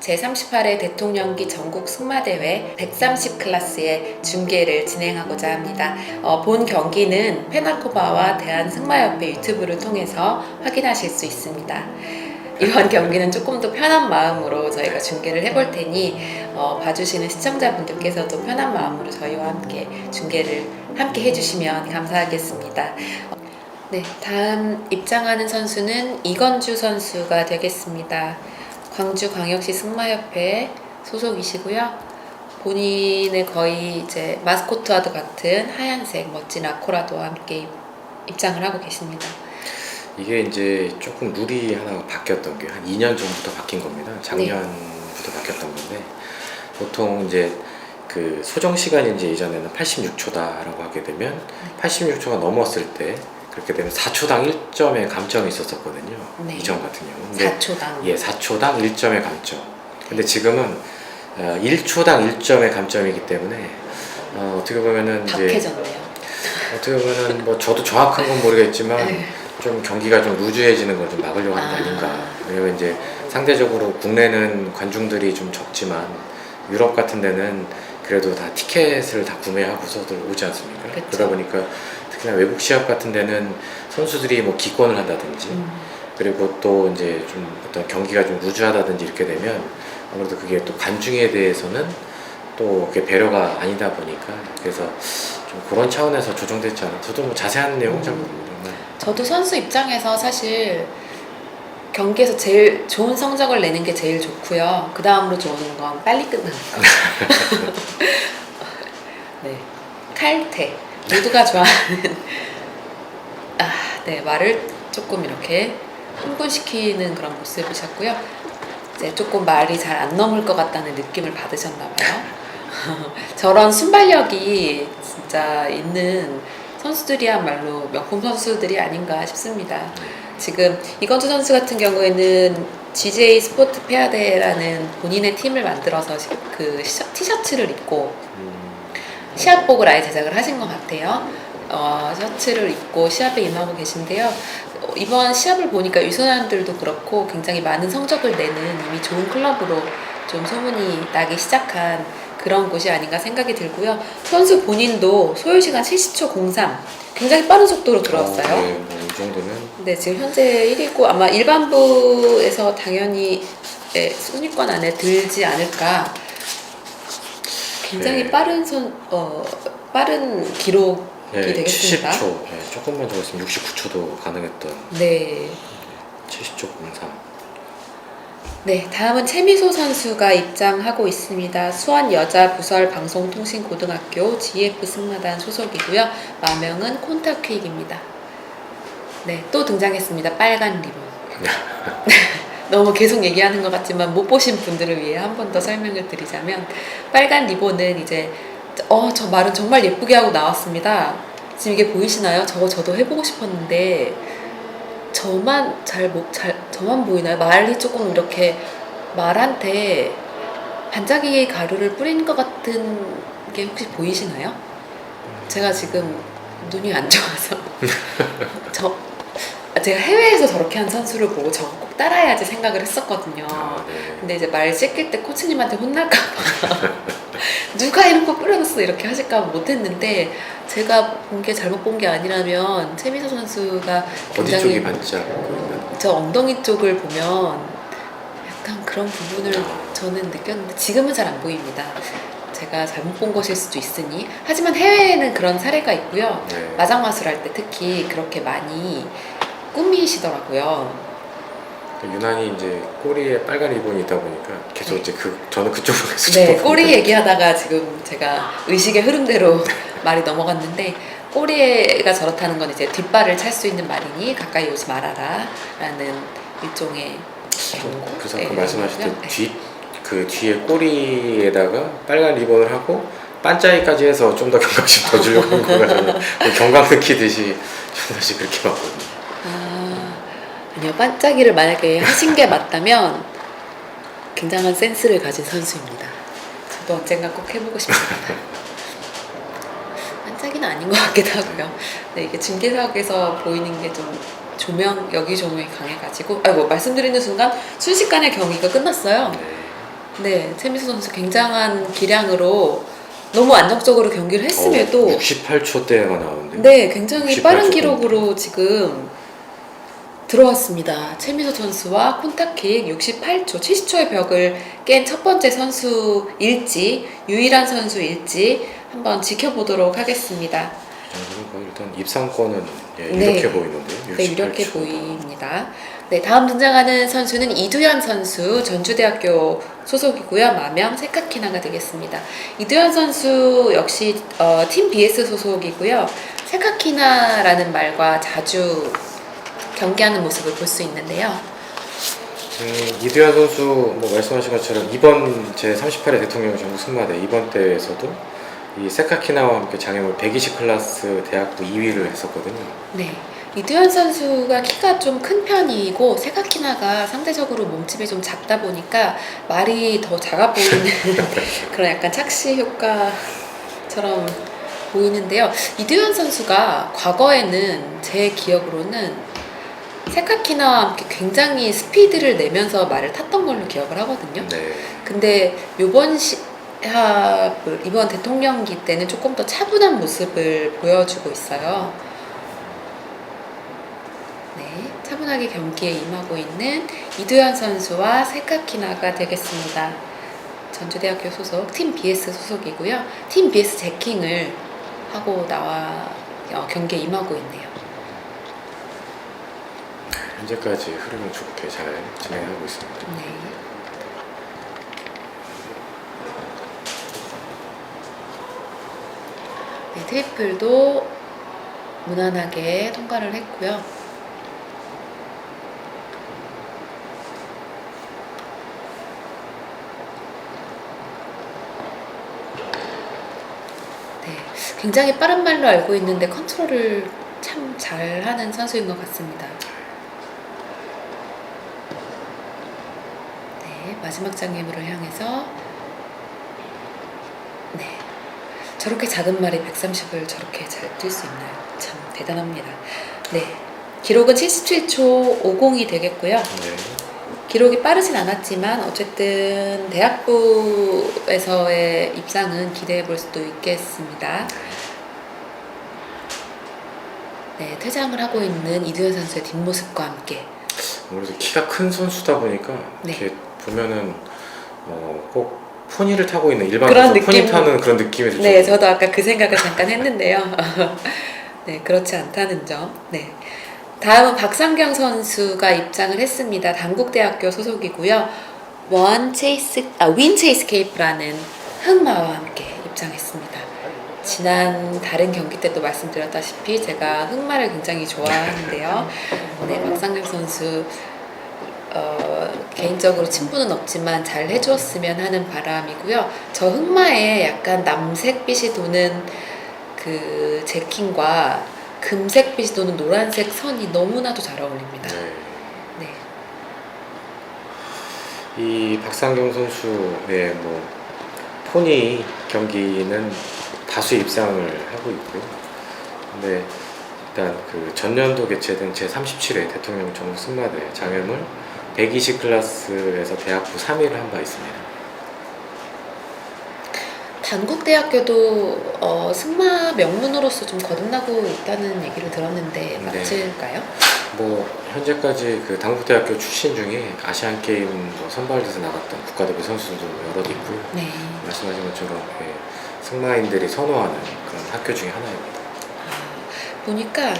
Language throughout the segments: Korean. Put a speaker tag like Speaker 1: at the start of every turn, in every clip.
Speaker 1: 제38회 대통령기 전국 승마대회 130 클래스의 중계를 진행하고자 합니다. 본 경기는 페나코바와 대한승마협회 유튜브를 통해서 확인하실 수 있습니다. 이번 경기는 조금 더 편한 마음으로 저희가 중계를 해볼 테니 봐주시는 시청자분들께서도 편한 마음으로 저희와 함께 중계를 함께 해주시면 감사하겠습니다. 네, 다음 입장하는 선수는 이건주 선수가 되겠습니다. 광주광역시 승마협회 소속이시고요. 본인의 거의 이제 마스코트와도 같은 하얀색 멋진 아코라도와 함께 입장을 하고 계십니다.
Speaker 2: 이게 이제 조금 룰이 하나 바뀌었던 게 한 2년 전부터 바뀐 겁니다. 작년부터 바뀌었던 건데 보통 이제 그 소정 시간이 이제 예전에는 86초다라고 하게 되면 86초가 넘었을 때 그렇게 되면 4초당 1점의 감점이 있었거든요.
Speaker 1: 네.
Speaker 2: 이전 같은 경우는.
Speaker 1: 4초당.
Speaker 2: 예, 4초당 1점의 감점. 근데 지금은 1초당 1점의 감점이기 때문에 어떻게 보면은 이제
Speaker 1: 박해졌네요.
Speaker 2: 어떻게 보면은 뭐 저도 정확한 건 모르겠지만
Speaker 1: 네.
Speaker 2: 좀 경기가 좀 루즈해지는 걸 좀 막으려고 하는 게 아닌가. 왜냐면 이제 상대적으로 국내는 관중들이 좀 적지만 유럽 같은 데는 그래도 다 티켓을 다 구매하고서들 오지 않습니까?
Speaker 1: 그쵸.
Speaker 2: 그러다 보니까 특히나 외국 시합 같은 데는 선수들이 뭐 기권을 한다든지 그리고 또 이제 좀 어떤 경기가 좀 루즈하다든지 이렇게 되면 아무래도 그게 또 관중에 대해서는 또 그게 배려가 아니다 보니까 그래서 좀 그런 차원에서 조정됐지 않아. 저도 뭐 자세한 내용은 잘 모르는데.
Speaker 1: 저도 선수 입장에서 사실 경기에서 제일 좋은 성적을 내는 게 제일 좋고요. 그 다음으로 좋은 건 빨리 끝나는 거. 네, 칼퇴. 모두가 좋아하는 네, 말을 조금 이렇게 흥분시키는 그런 모습이셨고요. 이제 조금 말이 잘 안 넘을 것 같다는 느낌을 받으셨나봐요. 저런 순발력이 진짜 있는 선수들이야말로 명품 선수들이 아닌가 싶습니다. 지금 이건주 선수 같은 경우에는 GJ 스포트 페아대라는 본인의 팀을 만들어서 그 티셔츠를 입고 시합복을 아예 제작을 하신 것 같아요. 셔츠를 입고 시합에 임하고 계신데요. 이번 시합을 보니까 유소년들도 그렇고 굉장히 많은 성적을 내는 이미 좋은 클럽으로 좀 소문이 나기 시작한 그런 곳이 아닌가 생각이 들고요. 선수 본인도 소요시간 70초 03 굉장히 빠른 속도로 들어왔어요.
Speaker 2: 네, 뭐 이 정도면.
Speaker 1: 네, 지금 현재 1위고 아마 일반부에서 당연히 순위권 안에 들지 않을까. 굉장히
Speaker 2: 네.
Speaker 1: 빠른 기록이
Speaker 2: 네,
Speaker 1: 되겠습니다.
Speaker 2: 70초. 네, 조금만 더 있으면 69초도 가능했던.
Speaker 1: 네.
Speaker 2: 70초 03.
Speaker 1: 네, 다음은 최미소 선수가 입장하고 있습니다. 수원 여자부설 방송통신고등학교 GF 승마단 소속이고요. 마명은 콘타크익입니다. 네, 또 등장했습니다. 빨간 리본. 너무 계속 얘기하는 것 같지만 못 보신 분들을 위해 한 번 더 설명을 드리자면 빨간 리본은 이제 저 말은 정말 예쁘게 하고 나왔습니다. 지금 이게 보이시나요? 저도 해보고 싶었는데 저만 보이나요? 말이 조금 이렇게 말한테 반짝이 가루를 뿌린 것 같은 게 혹시 보이시나요? 제가 지금 눈이 안 좋아서 제가 해외에서 저렇게 한 선수를 보고 저거 꼭 따라해야지 생각을 했었거든요.
Speaker 2: 네.
Speaker 1: 근데 이제 말 씻길 때 코치님한테 혼날까봐 누가 이런 거 뿌려놨어 이렇게 하실까봐 못했는데 제가 본 게 잘못 본 게 아니라면 최미소 선수가
Speaker 2: 어디
Speaker 1: 굉장히
Speaker 2: 쪽이 반짝?
Speaker 1: 저 엉덩이 쪽을 보면 약간 그런 부분을 저는 느꼈는데 지금은 잘 안 보입니다. 제가 잘못 본 것일 수도 있으니. 하지만 해외에는 그런 사례가 있고요.
Speaker 2: 네.
Speaker 1: 마장마술 할 때 특히 그렇게 많이 꾸미시더라고요.
Speaker 2: 유난히 이제 꼬리에 빨간 리본이 있다 보니까 계속
Speaker 1: 네.
Speaker 2: 이제 저는 그쪽으로 계속
Speaker 1: 네,
Speaker 2: 쳐다보고
Speaker 1: 꼬리
Speaker 2: 있는데.
Speaker 1: 얘기하다가 지금 제가 의식의 흐름대로 말이 넘어갔는데 꼬리가 저렇다는 건 이제 뒷발을 찰 수 있는 말이니 가까이 오지 말아라 라는 일종의 경고.
Speaker 2: 그래서
Speaker 1: 네,
Speaker 2: 말씀하실
Speaker 1: 네.
Speaker 2: 때 그 뒤에 꼬리에다가 빨간 리본을 하고 반짝이까지 해서 좀 더 경각심 더 주려고 한 거가 저는 경각 느끼듯이 좀 다시 그렇게 봤거든요.
Speaker 1: 아니요, 반짝이를 만약에 하신 게 맞다면 굉장한 센스를 가진 선수입니다. 저도 언젠가 꼭 해보고 싶습니다. 반짝이는 아닌 것 같기도 하고요. 네, 이게 중계석에서 보이는 게 좀 여기 조명이 강해가지고 말씀드리는 순간 순식간에 경기가 끝났어요.
Speaker 2: 네.
Speaker 1: 네, 최민수 선수 굉장한 기량으로 너무 안정적으로 경기를 했음에도
Speaker 2: 68초대가 나오는데.
Speaker 1: 네, 굉장히
Speaker 2: 68초
Speaker 1: 빠른 기록으로 지금 들어왔습니다. 최민수 선수와 콘타킥 68초, 70초의 벽을 깬 첫 번째 선수일지, 유일한 선수일지 한번 지켜보도록 하겠습니다.
Speaker 2: 일단 입상권은
Speaker 1: 네.
Speaker 2: 이렇게 보이는데요.
Speaker 1: 네, 이렇게 보입니다. 네, 다음 등장하는 선수는 이두현 선수, 전주대학교 소속이고요. 마명 세카키나가 되겠습니다. 이두현 선수 역시 팀 BS 소속이고요. 세카키나라는 말과 자주 경기하는 모습을 볼 수 있는데요.
Speaker 2: 이두현 선수 뭐 말씀하신 것처럼 이번 제 38회 대통령 전국 승마대 이번 대회에서도 이 세카키나와 함께 장애물 120 클래스 대학부 2위를 했었거든요.
Speaker 1: 네, 이두현 선수가 키가 좀 큰 편이고 세카키나가 상대적으로 몸집이 좀 작다 보니까 말이 더 작아 보이는 그런 약간 착시 효과처럼 보이는데요. 이두현 선수가 과거에는 제 기억으로는 세카키나와 함께 굉장히 스피드를 내면서 말을 탔던 걸로 기억을 하거든요.
Speaker 2: 네.
Speaker 1: 근데 이번 대통령기 때는 조금 더 차분한 모습을 보여주고 있어요. 네, 차분하게 경기에 임하고 있는 이두현 선수와 세카키나가 되겠습니다. 전주대학교 소속 팀 BS 소속이고요. 팀 BS 제킹을 하고 나와 경기에 임하고 있네요.
Speaker 2: 현재까지 흐름은 좋게 잘 진행하고 있습니다.
Speaker 1: 네. 네, 트리플도 무난하게 통과를 했고요. 네, 굉장히 빠른 말로 알고 있는데 컨트롤을 참 잘하는 선수인 것 같습니다. 네, 마지막 장애물을 향해서 네, 저렇게 작은 말이 130을 저렇게 잘 뛸 수 있나요? 참 대단합니다. 네, 기록은 77초 50이 되겠고요.
Speaker 2: 네.
Speaker 1: 기록이 빠르진 않았지만 어쨌든 대학부에서의 입상은 기대해 볼 수도 있겠습니다. 네, 퇴장을 하고 있는 이두현 선수의 뒷모습과 함께
Speaker 2: 아무래도 키가 큰 선수다 보니까
Speaker 1: 네.
Speaker 2: 이렇게 보면은 꼭 포니를 타고 있는 일반
Speaker 1: 그런
Speaker 2: 선수 포니
Speaker 1: 느낌.
Speaker 2: 타는 그런 느낌이 좀.
Speaker 1: 네, 저도 아까 그 생각을 잠깐 했는데요. 네, 그렇지 않다는 점. 네. 다음은 박상경 선수가 입장을 했습니다. 단국대학교 소속이고요. 윈 체이스 케이프라는 흑마와 함께 입장했습니다. 지난 다른 경기 때도 말씀드렸다시피 제가 흑마를 굉장히 좋아하는데요. 네, 박상경 선수 개인적으로 친분은 없지만 잘 해주었으면 하는 바람이고요. 저 흑마에 약간 남색빛이 도는 그 제킹과 금색빛이 도는 노란색 선이 너무나도 잘 어울립니다.
Speaker 2: 네.
Speaker 1: 네.
Speaker 2: 이 박상경 선수의 뭐 포니 경기는 다수 입상을 하고 있고요. 근데 일단 그 전년도 개최된 제 37회 대통령 전국 승마대 장애물 120 클래스에서 대학부 3위를 한 바 있습니다.
Speaker 1: 단국대학교도 승마 명문으로서 좀 거듭나고 있다는 얘기를 들었는데 맞을까요?
Speaker 2: 뭐 현재까지 그 단국대학교 출신 중에 아시안 게임 뭐 선발돼서 나갔던 국가대표 선수도 여럿 있고요.
Speaker 1: 네.
Speaker 2: 말씀하신 것처럼 승마인들이 선호하는 그런 학교 중에 하나입니다.
Speaker 1: 보니까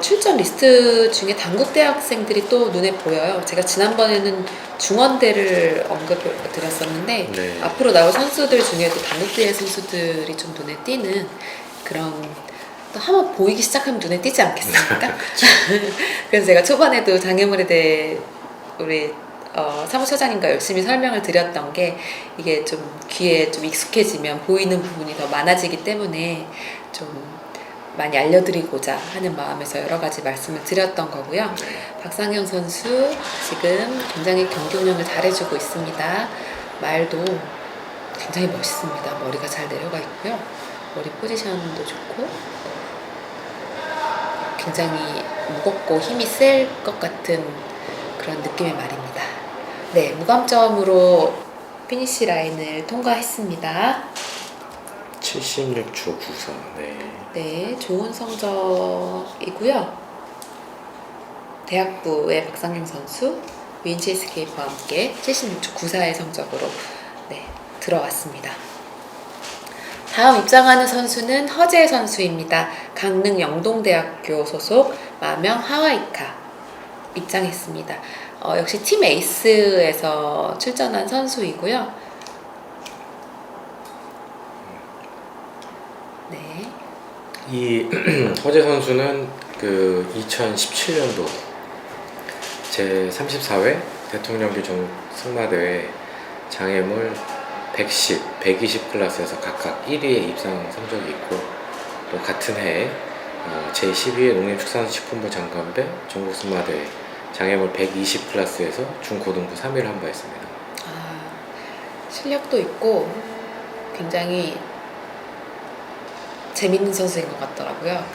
Speaker 1: 출전 리스트 중에 단국대학생들이 또 눈에 보여요. 제가 지난번에는 중원대를 언급을 드렸었는데
Speaker 2: 네.
Speaker 1: 앞으로 나올 선수들 중에도 단국대 선수들이 좀 눈에 띄는 그런 또 한번 보이기 시작하면 눈에 띄지 않겠습니까? 그래서 제가 초반에도 장애물에 대해 우리 사무처장님과 열심히 설명을 드렸던 게 이게 좀 귀에 좀 익숙해지면 보이는 부분이 더 많아지기 때문에 좀 많이 알려드리고자 하는 마음에서 여러 가지 말씀을 드렸던 거고요. 박상경 선수 지금 굉장히 경기 운영을 잘해주고 있습니다. 말도 굉장히 멋있습니다. 머리가 잘 내려가 있고요. 머리 포지션도 좋고 굉장히 무겁고 힘이 셀 것 같은 그런 느낌의 말입니다. 네, 무감점으로 피니시 라인을 통과했습니다.
Speaker 2: 76초 94. 네.
Speaker 1: 네, 좋은 성적이고요. 대학부의 박상영 선수, 윈체스 케이퍼와 함께 76초 94의 성적으로 네, 들어왔습니다. 다음 입장하는 선수는 허재 선수입니다. 강릉 영동대학교 소속 마명 하와이카 입장했습니다. 역시 팀 에이스에서 출전한 선수이고요. 네.
Speaker 2: 이 허재 선수는 그 2017년도 제 34회 대통령규 승마대회 장애물 110, 120 클래스에서 각각 1위에 입상 성적이 있고 또 같은 해에 제12회 농림축산식품부 장관배 전국승마대회 장애물 120 클래스에서 중고등부 3위를 한 바 있습니다.
Speaker 1: 실력도 있고 굉장히 재밌는 선수인 것 같더라고요.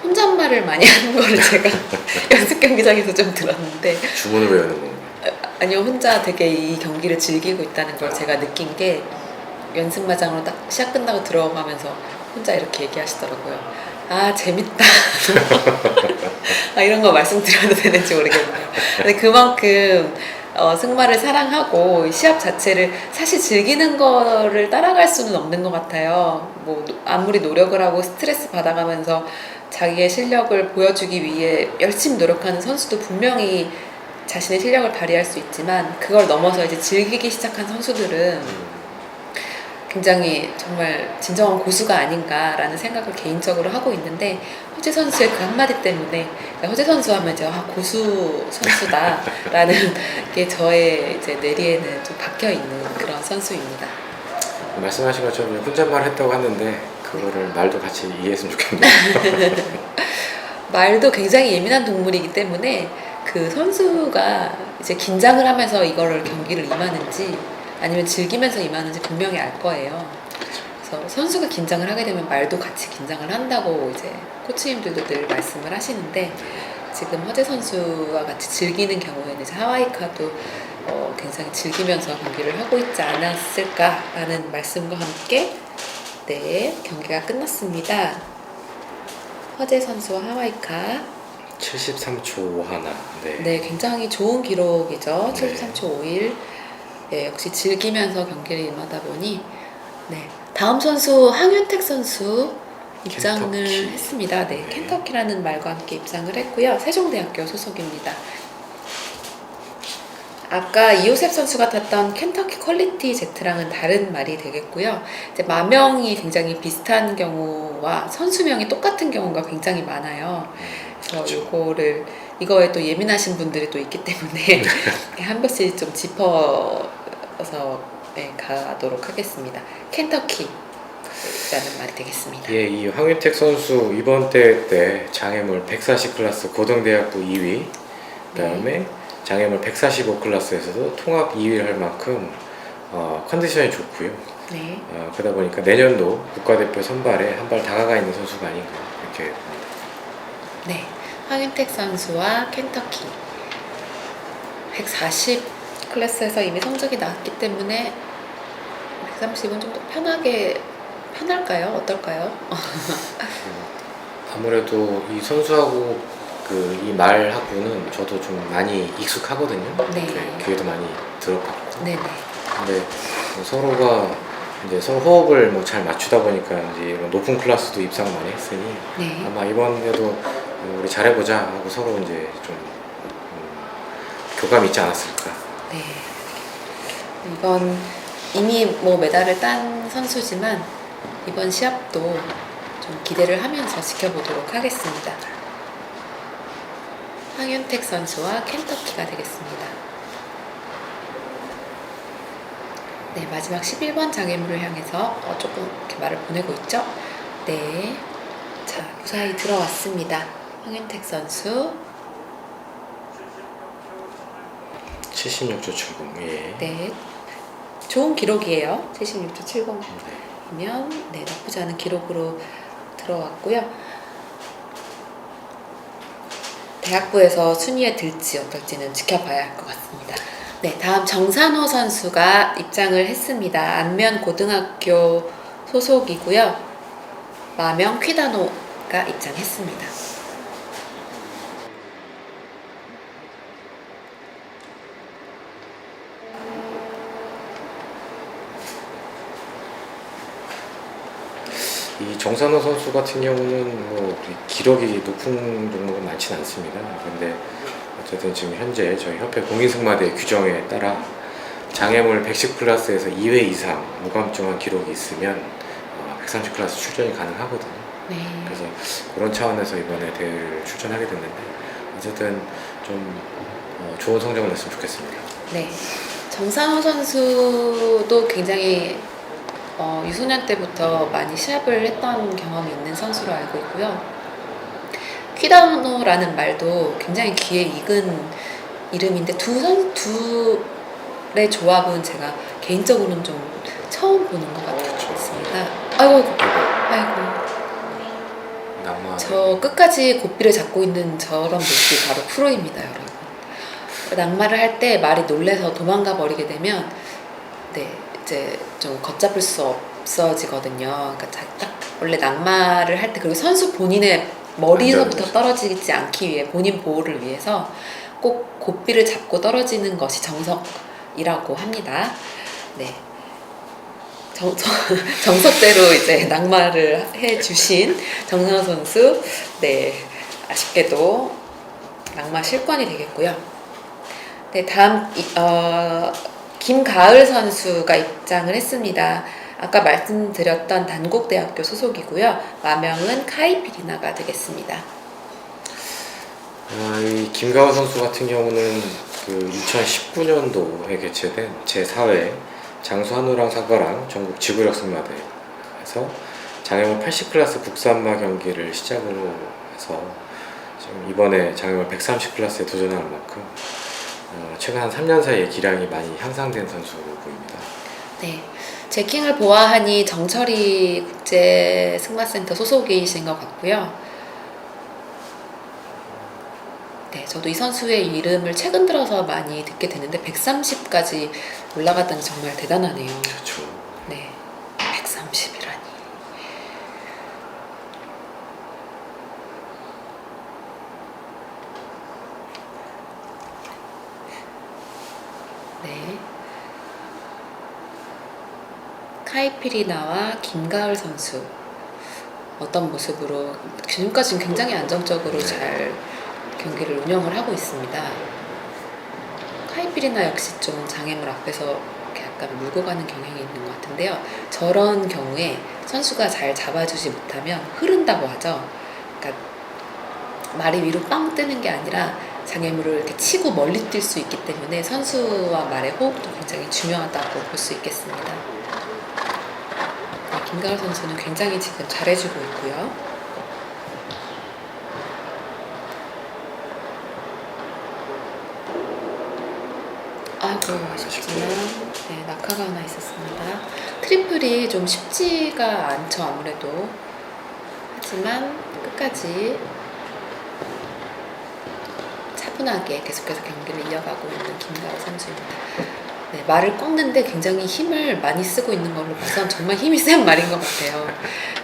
Speaker 1: 혼잣말을 많이 하는 거를 제가 연습 경기장에서 좀 들었는데
Speaker 2: 주문을 외우는 건가요?
Speaker 1: 아니요, 혼자 되게 이 경기를 즐기고 있다는 걸 제가 느낀 게 연습마장으로 딱 시합 끝나고 들어가면서 혼자 이렇게 얘기하시더라고요. 아, 재밌다. 이런 거 말씀드려도 되는지 모르겠네요. 근데 그만큼 승마를 사랑하고 시합 자체를 사실 즐기는 거를 따라갈 수는 없는 것 같아요. 뭐 아무리 노력을 하고 스트레스 받아가면서 자기의 실력을 보여주기 위해 열심히 노력하는 선수도 분명히 자신의 실력을 발휘할 수 있지만 그걸 넘어서 이제 즐기기 시작한 선수들은 굉장히 정말 진정한 고수가 아닌가라는 생각을 개인적으로 하고 있는데 허재 선수의 그 한마디 때문에 허재 선수 하면 이제 고수 선수다라는 게 저의 이제 뇌리에는 좀 박혀 있는 그런 선수입니다.
Speaker 2: 말씀하신 것처럼 혼잣말 했다고 하는데 그거를 말도 같이 이해했으면 좋겠네요.
Speaker 1: 말도 굉장히 예민한 동물이기 때문에 그 선수가 이제 긴장을 하면서 이거를 경기를 임하는지 아니면 즐기면서 임하는지 분명히 알 거예요. 그래서 선수가 긴장을 하게 되면 말도 같이 긴장을 한다고 이제 코치님들도 늘 말씀을 하시는데 지금 허재 선수와 같이 즐기는 경우에는 이제 하와이카도 굉장히 즐기면서 경기를 하고 있지 않았을까라는 말씀과 함께 네, 경기가 끝났습니다. 허재 선수와 하와이카
Speaker 2: 73초 하나. 네.
Speaker 1: 네, 굉장히 좋은 기록이죠.
Speaker 2: 네.
Speaker 1: 73초 51. 네, 역시 즐기면서 경기를 임하다 보니 네, 다음 선수 황윤택 선수 입장을
Speaker 2: 켄터키.
Speaker 1: 했습니다. 네,
Speaker 2: 네.
Speaker 1: 켄터키라는 말과 함께 입장을 했고요. 세종대학교 소속입니다. 아까 이호셉 선수가 탔던 켄터키 퀄리티 Z랑은 다른 말이 되겠고요. 이제 마명이 굉장히 비슷한 경우와 선수명이 똑같은 경우가 굉장히 많아요. 그래서 이거에 또 예민하신 분들이 또 있기 때문에 한 번씩 좀 짚어서 네, 가도록 하겠습니다. 켄터키라는 말이 되겠습니다.
Speaker 2: 예, 이 황윤택 선수 이번 대회 때 장애물 140 클래스 고등대학부 2위, 그다음에 장애물 145 클래스에서도 통합 2위를 할 만큼 컨디션이 좋고요.
Speaker 1: 네.
Speaker 2: 그러다 보니까 내년도 국가대표 선발에 한 발 다가가 있는 선수가 아닌가 이렇게 봅니다.
Speaker 1: 네, 황윤택 선수와 켄터키 140 클래스에서 이미 성적이 나왔기 때문에 130은 좀 더 편할까요? 어떨까요?
Speaker 2: 아무래도 이 선수하고 이 말하고는 저도 좀 많이 익숙하거든요.
Speaker 1: 네.
Speaker 2: 기회도 많이 들어봤고.
Speaker 1: 네네.
Speaker 2: 근데 서로가 이제 서로 호흡을 잘 맞추다 보니까 이제 높은 클래스도 입상을 많이 했으니
Speaker 1: 네.
Speaker 2: 아마 이번에도 우리 잘해보자 하고 서로 이제 좀 교감이 있지 않았을까.
Speaker 1: 네. 이번 이미 메달을 딴 선수지만 이번 시합도 좀 기대를 하면서 지켜보도록 하겠습니다. 황윤택 선수와 켄터키가 되겠습니다. 네, 마지막 11번 장애물을 향해서 조금 이렇게 말을 보내고 있죠? 네. 자, 무사히 들어왔습니다. 황윤택 선수.
Speaker 2: 76초 70. 예.
Speaker 1: 네. 좋은 기록이에요. 76초 70이면
Speaker 2: 네.
Speaker 1: 나쁘지 않은 기록으로 들어왔고요. 대학부에서 순위에 들지 어떨지는 지켜봐야 할 것 같습니다. 네, 다음 정산호 선수가 입장을 했습니다. 안면 고등학교 소속이고요. 마명 퀴다노가 입장했습니다.
Speaker 2: 이 정산호 선수 같은 경우는 뭐 기록이 높은 종목은 많지는 않습니다. 근데 어쨌든 지금 현재 저희 협회 공인승마대 규정에 따라 장애물 110 클래스에서 2회 이상 무감증한 기록이 있으면 130 클래스 출전이 가능하거든요.
Speaker 1: 네.
Speaker 2: 그래서 그런 차원에서 이번에 대회를 출전하게 됐는데 어쨌든 좀 좋은 성적을 냈으면 좋겠습니다.
Speaker 1: 네. 정산호 선수도 굉장히 유소년 때부터 많이 시합을 했던 경험이 있는 선수로 알고 있고요. 퀴다노라는 말도 굉장히 귀에 익은 이름인데 둘의 조합은 제가 개인적으로는 좀 처음 보는 것 같았습니다. 아이고.
Speaker 2: 낭만.
Speaker 1: 저 끝까지 고삐를 잡고 있는 저런 모습이 바로 프로입니다, 여러분. 낙마를 할 때 말이 놀래서 도망가 버리게 되면 이제 좀 걷잡을 수 없어지거든요. 그러니까 딱 원래 낙마를 할 때 그리고 선수 본인의 머리서부터 떨어지지 않기 위해 본인 보호를 위해서 꼭 고삐를 잡고 떨어지는 것이 정석이라고 합니다. 네. 정석대로 이제 낙마를 해주신 정san호 선수, 네, 아쉽게도 낙마 실권이 되겠고요. 네, 다음 김가을 선수가 입장을 했습니다. 아까 말씀드렸던 단국대학교 소속이고요. 마명은 카이피리나가 되겠습니다.
Speaker 2: 이 김가을 선수 같은 경우는 그 2019년도에 개최된 제4회 장수한우랑 사과랑 전국 지구력승마대에서 장애물 80 클래스 국산마 경기를 시작으로 해서 지금 이번에 장애물 130 클래스에 도전할 만큼 최근 한 3년 사이에 기량이 많이 향상된 선수로 보입니다.
Speaker 1: 네, 제킹을 보아하니 정철이 국제 승마센터 소속이신 것 같고요. 네, 저도 이 선수의 이름을 최근 들어서 많이 듣게 되는데 130까지 올라갔다니 정말 대단하네요.
Speaker 2: 그렇죠.
Speaker 1: 네, 130이라니. 네. 카이피리나와 김가을 선수 어떤 모습으로 지금까지는 굉장히 안정적으로 잘 경기를 운영을 하고 있습니다. 카이피리나 역시 좀 장애물 앞에서 이렇게 약간 물고 가는 경향이 있는 것 같은데요. 저런 경우에 선수가 잘 잡아주지 못하면 흐른다고 하죠. 그러니까 말이 위로 빵 뜨는 게 아니라 장애물을 이렇게 치고 멀리 뛸 수 있기 때문에 선수와 말의 호흡도 굉장히 중요하다고 볼 수 있겠습니다. 네, 김가을 선수는 굉장히 지금 잘해주고 있고요. 아이고, 아쉽지만 네, 낙하가 하나 있었습니다. 트리플이 좀 쉽지가 않죠, 아무래도. 하지만 끝까지 차분하게 계속해서 경기를 이어가고 있는 김가을 선수입니다. 네, 말을 꺾는데 굉장히 힘을 많이 쓰고 있는 걸로 봐서 정말 힘이 센 말인 것 같아요.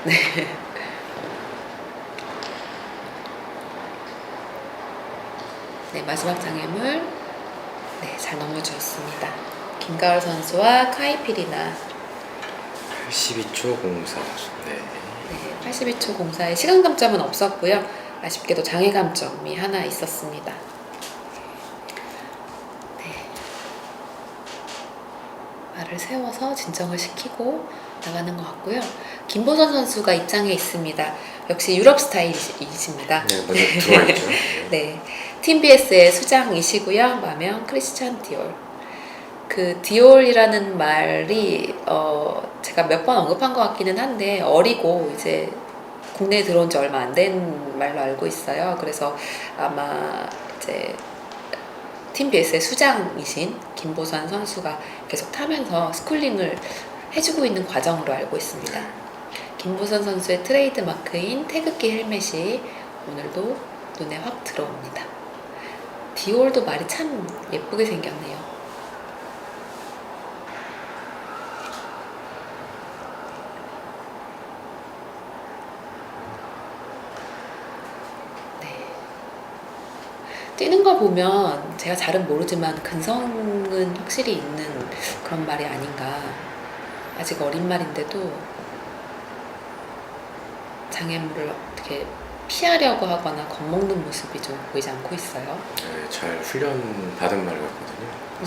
Speaker 1: 네. 네, 마지막 장애물 네, 잘 넘어주었습니다. 김가을 선수와 카이피리나
Speaker 2: 82초 04.
Speaker 1: 네, 82초 04에 시간 감점은 없었고요. 아쉽게도 장애 감점이 하나 있었습니다. 네. 말을 세워서 진정을 시키고 나가는 것 같고요. 김보선 선수가 입장해 있습니다. 역시 유럽 스타일이십니다.
Speaker 2: 네, 먼저 들어와 있죠.
Speaker 1: 네, 팀 BS의 수장이시고요. 마명 크리스찬 디올. 그 디올이라는 말이 제가 몇 번 언급한 것 같기는 한데 어리고 이제 국내에 들어온 지 얼마 안 된 말로 알고 있어요. 그래서 아마 이제 팀 BS의 수장이신 김보선 선수가 계속 타면서 스쿨링을 해주고 있는 과정으로 알고 있습니다. 김보선 선수의 트레이드 마크인 태극기 헬멧이 오늘도 눈에 확 들어옵니다. 디올도 말이 참 예쁘게 생겼네요. 뛰는 거 보면 제가 잘은 모르지만 근성은 확실히 있는 그런 말이 아닌가. 아직 어린 말인데도 장애물을 어떻게 피하려고 하거나 겁먹는 모습이 좀 보이지 않고 있어요.
Speaker 2: 네, 잘 훈련 받은 말 같거든요.
Speaker 1: 네.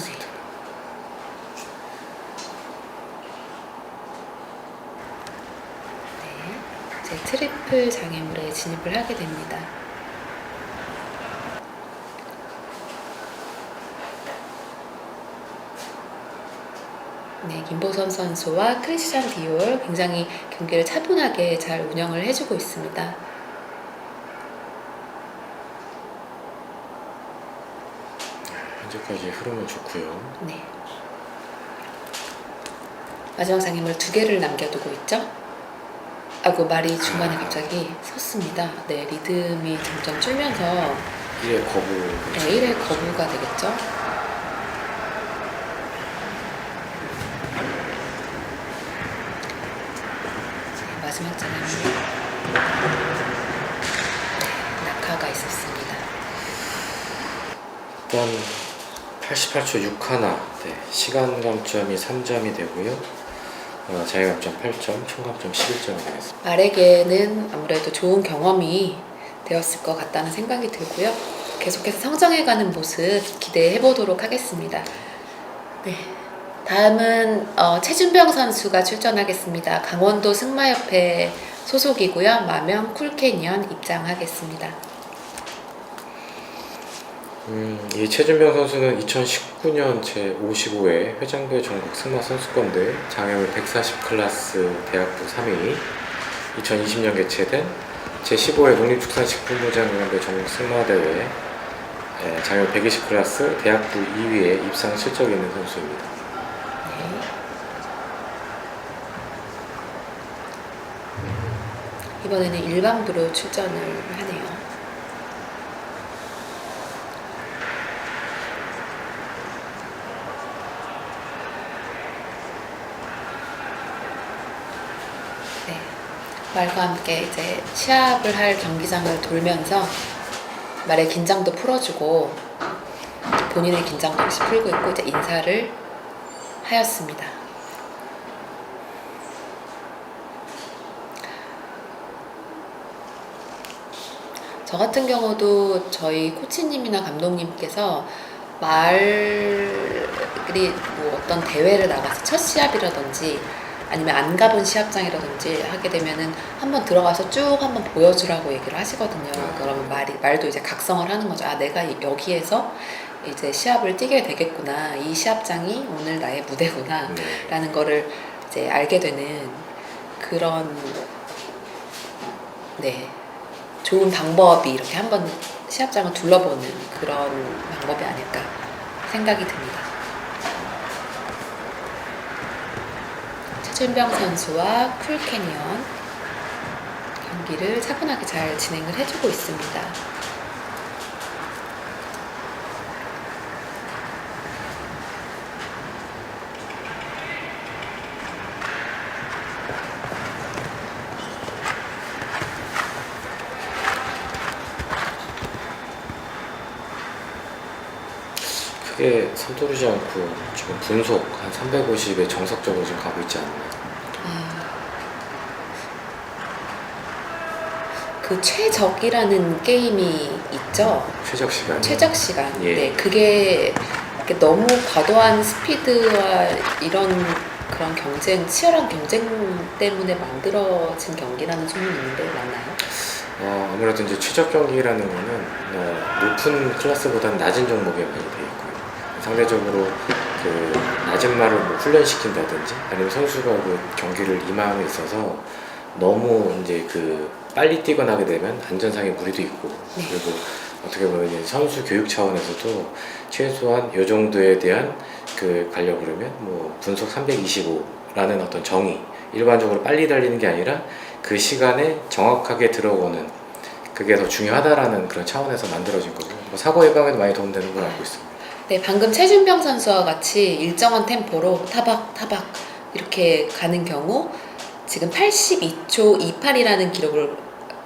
Speaker 1: 네, 이제 트리플 장애물에 진입을 하게 됩니다. 네, 김보선 선수와 크리스찬 디올 굉장히 경기를 차분하게 잘 운영을 해주고 있습니다.
Speaker 2: 현재까지 흐름은 좋고요.
Speaker 1: 네. 마지막 장애물 2개를 남겨두고 있죠? 아이고, 말이 중간에 갑자기 섰습니다. 네, 리듬이 점점 줄면서
Speaker 2: 1의 거부.
Speaker 1: 네, 1의 거부가 되겠죠? 네, 마지막 장애물 낙하가 있었습니다.
Speaker 2: 일단 88초 61. 네, 시간 감점이 3점이 되고요. 자유 감점 8점, 총 감점 11점이 되겠습니다.
Speaker 1: 말에게는 아무래도 좋은 경험이 되었을 것 같다는 생각이 들고요. 계속해서 성장해가는 모습 기대해 보도록 하겠습니다. 네, 다음은 최준병 선수가 출전하겠습니다. 강원도 승마협회 소속이고요. 마명 쿨캐니언 입장하겠습니다.
Speaker 2: 이 최준병 선수는 2019년 제55회 회장배 전국 승마 선수권대회 장애물 140 클래스 대학부 3위, 2020년 개최된 제15회 농림축산식품부장연대 전국 승마대회 장애물 120 클래스 대학부 2위에 입상 실적이 있는 선수입니다.
Speaker 1: 네. 이번에는 일반부로 출전을 하네요. 네, 말과 함께 이제 시합을 할 경기장을 돌면서 말의 긴장도 풀어주고 본인의 긴장도 역시 풀고 있고 이제 인사를 하였습니다. 저 같은 경우도 저희 코치님이나 감독님께서 말이 뭐 어떤 대회를 나가서 첫 시합이라든지 아니면 안 가본 시합장이라든지 하게 되면은 한번 들어가서 쭉 한번 보여주라고 얘기를 하시거든요. 그러면 말도 이제 각성을 하는 거죠. 아, 내가 여기에서 이제 시합을 뛰게 되겠구나. 이 시합장이 오늘 나의 무대구나. 라는 거를 이제 알게 되는 그런, 네, 좋은 방법이 이렇게 한번 시합장을 둘러보는 그런 방법이 아닐까 생각이 듭니다. 최준병 선수와 쿨캐니언 경기를 차분하게 잘 진행을 해주고 있습니다.
Speaker 2: 크게 서두르지 않고 지금 분속 한 350에 정석적으로 지금 가고 있지 않나요?
Speaker 1: 그 최적이라는 게임이 있죠.
Speaker 2: 최적 시간.
Speaker 1: 최적 시간.
Speaker 2: 예.
Speaker 1: 네, 그게 너무 과도한 스피드와 이런 그런 경쟁, 치열한 경쟁 때문에 만들어진 경기라는 소문이 있는데 맞나요?
Speaker 2: 아무래도 이제 최적 경기라는 거는 높은 클래스보다는 낮은 종목에 많이 돼 있고요. 상대적으로 그 낮은 말을 뭐 훈련시킨다든지 아니면 선수가 그 경기를 임함에 있어서 너무 이제 그 빨리 뛰거나 하게 되면 안전상의 무리도 있고
Speaker 1: 네.
Speaker 2: 그리고 어떻게 보면 이제 선수 교육 차원에서도 최소한 요 정도에 대한 그 가려고 그러면 뭐 분속 325라는 어떤 정의, 일반적으로 빨리 달리는 게 아니라 그 시간에 정확하게 들어오는 그게 더 중요하다라는 그런 차원에서 만들어진 거고 뭐 사고 예방에도 많이 도움되는 걸 알고 있습니다.
Speaker 1: 네, 방금 최준병 선수와 같이 일정한 템포로 타박 이렇게 가는 경우 지금 82초 28이라는 기록을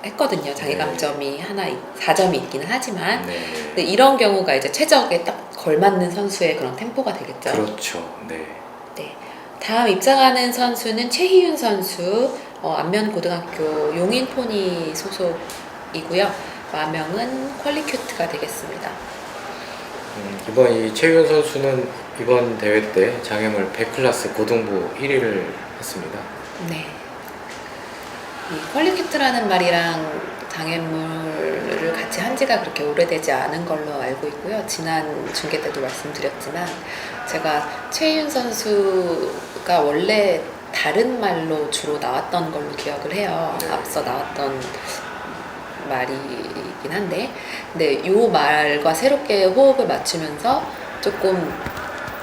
Speaker 1: 했거든요. 장애감점이 하나 4점이 있기는 하지만
Speaker 2: 네.
Speaker 1: 근데 이런 경우가 이제 최적에 딱 걸맞는 선수의 그런 템포가 되겠죠.
Speaker 2: 그렇죠. 네.
Speaker 1: 네. 다음 입장하는 선수는 최희윤 선수, 안면고등학교 용인포니 소속이고요. 마명은 퀄리큐트가 되겠습니다.
Speaker 2: 이번 이 최윤 선수는 이번 대회 때 장애물 100클래스 고등부 1위를 했습니다.
Speaker 1: 네. 이 퀄리큐트라는 말이랑 장애물을 같이 한 지가 그렇게 오래되지 않은 걸로 알고 있고요. 지난 중계 때도 말씀드렸지만 제가 최희윤 선수가 원래 다른 말로 주로 나왔던 걸로 기억을 해요.
Speaker 2: 네.
Speaker 1: 앞서 나왔던 말이긴 한데 근데 이 말과 새롭게 호흡을 맞추면서 조금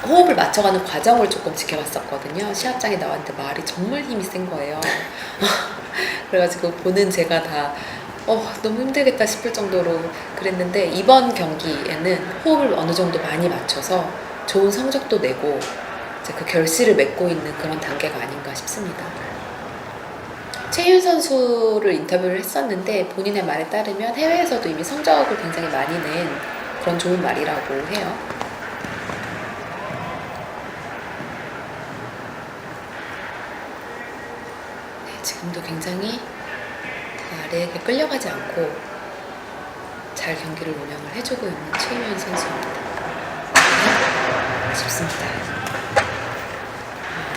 Speaker 1: 호흡을 맞춰가는 과정을 조금 지켜봤었거든요. 시합장에 나왔는데 말이 정말 힘이 센 거예요. 그래가지고 보는 제가 다 너무 힘들겠다 싶을 정도로 그랬는데 이번 경기에는 호흡을 어느 정도 많이 맞춰서 좋은 성적도 내고 이제 그 결실을 맺고 있는 그런 단계가 아닌가 싶습니다. 최윤 선수를 인터뷰를 했었는데 본인의 말에 따르면 해외에서도 이미 성적을 굉장히 많이 낸 그런 좋은 말이라고 해요. 네, 지금도 굉장히 아래에게 끌려가지 않고 잘 경기를 운영을 해주고 있는 최윤 선수입니다. 아쉽습니다.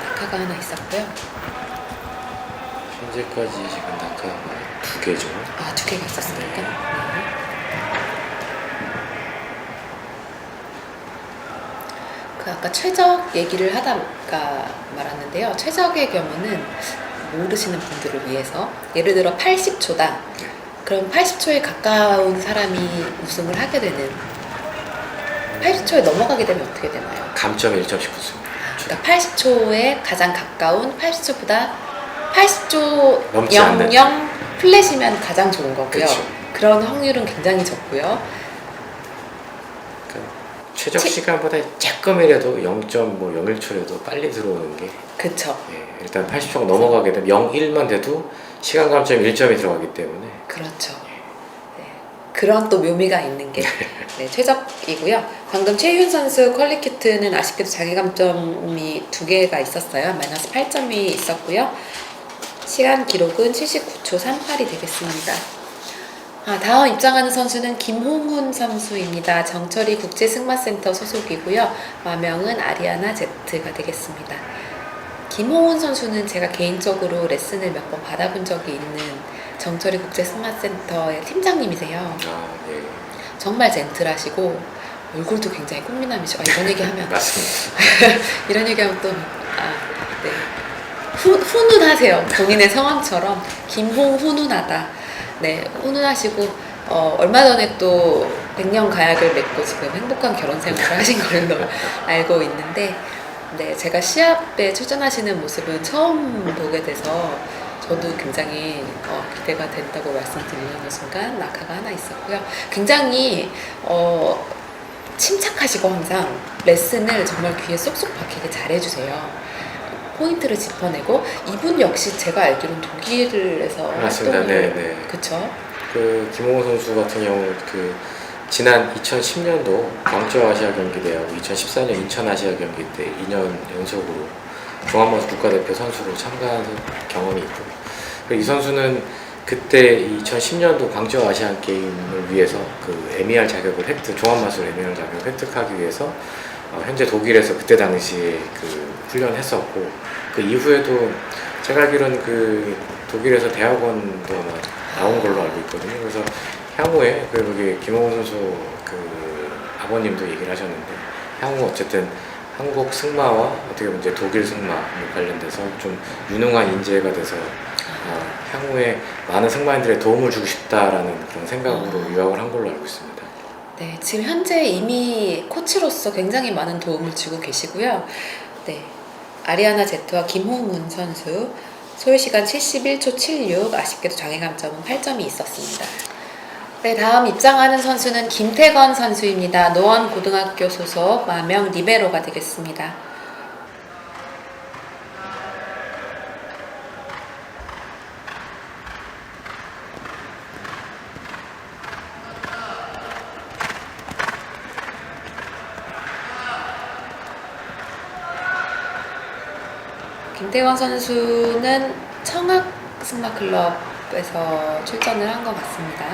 Speaker 1: 낙하가 하나 있었고요.
Speaker 2: 현재까지 지금 낙하가 2개죠.
Speaker 1: 아, 2개가 있었습니까? 네. 그 아까 최적 얘기를 하다가 말았는데요. 최적의 경우는 모르시는 분들을 위해서 예를 들어 80초다. 그럼 80초에 가까운 사람이 우승을 하게 되는 80초에 넘어가게 되면 어떻게 되나요?
Speaker 2: 감점 1점씩 붙습니다.
Speaker 1: 그러니까 80초에 가장 가까운 80초보다 80초
Speaker 2: 넘지 않는.
Speaker 1: 00 플랫이면 가장 좋은 거고요.
Speaker 2: 그쵸.
Speaker 1: 그런 확률은 굉장히 적고요.
Speaker 2: 그러니까 최적 시간보다 조금이라도 0.01초라도 빨리 들어오는 게
Speaker 1: 그쵸.
Speaker 2: 일단 80초가 넘어가게 되면 0.1만 돼도 시간 감점 1점이 들어가기 때문에
Speaker 1: 그렇죠. 네. 그런 또 묘미가 있는 게 최적이고요. 방금 최윤 선수 퀄리큐트는 아쉽게도 장애감점이 2개가 있었어요. 마이너스 8점이 있었고요. 시간 기록은 79초 38이 되겠습니다. 다음 입장하는 선수는 김홍훈 선수입니다. 정철이 국제승마센터 소속이고요. 마명은 아리아나 제트가 되겠습니다. 김홍훈 선수는 제가 개인적으로 레슨을 몇 번 받아본 적이 있는 정철이 국제승마센터의 팀장님이세요.
Speaker 2: 예.
Speaker 1: 정말 젠틀하시고 얼굴도 굉장히 꽃미남이시고 이런 얘기하면
Speaker 2: 맞습니다.
Speaker 1: 이런 얘기하면 또 네. 훈훈하세요. 본인의 성함처럼 김홍훈훈하다. 네, 훈훈하시고 얼마 전에 또 100년 가약을 맺고 지금 행복한 결혼 생활을 하신 걸로 알고 있는데 네, 제가 시합에 출전하시는 모습은 처음 보게 돼서 저도 굉장히 기대가 된다고 말씀드리는 순간 낙하가 하나 있었고요. 굉장히 침착하시고 항상 레슨을 정말 귀에 쏙쏙 박히게 잘해주세요. 포인트를 짚어내고 이분 역시 제가 알기로는 독일에서
Speaker 2: 맞습니다. 네.
Speaker 1: 그쵸?
Speaker 2: 그 김홍호 선수 같은 경우 그 지난 2010년도 광저우 아시아 경기 대하고 2014년 인천 아시아 경기 때 2년 연속으로 종합마스 국가대표 선수로 참가한 경험이 있고 이 선수는 그때 2010년도 광저우 아시안 게임을 위해서 그 MER 자격을 종합마술 MER 자격을 획득하기 위해서 현재 독일에서 그때 당시에 그 훈련했었고 그 이후에도 제가 알기로는 그 독일에서 대학원도 아마 나온 걸로 알고 있거든요. 그래서 향후에 여기 김홍훈 선수 그 아버님도 얘기를 하셨는데 향후 어쨌든 한국 승마와 어떻게 보면 이제 독일 승마 관련돼서 좀 유능한 인재가 돼서 향후에 많은 승마인들의 도움을 주고 싶다라는 그런 생각으로 유학을 한 걸로 알고 있습니다.
Speaker 1: 네, 지금 현재 이미 코치로서 굉장히 많은 도움을 주고 계시고요. 네, 아리아나 제트와 김홍훈 선수 소요시간 71초 76, 아쉽게도 장애감점은 8점이 있었습니다. 네, 다음 입장하는 선수는 김태건 선수입니다. 노원고등학교 소속 마명 리베로가 되겠습니다. 김태권 선수는 청학 승마클럽에서 출전을 한 것 같습니다.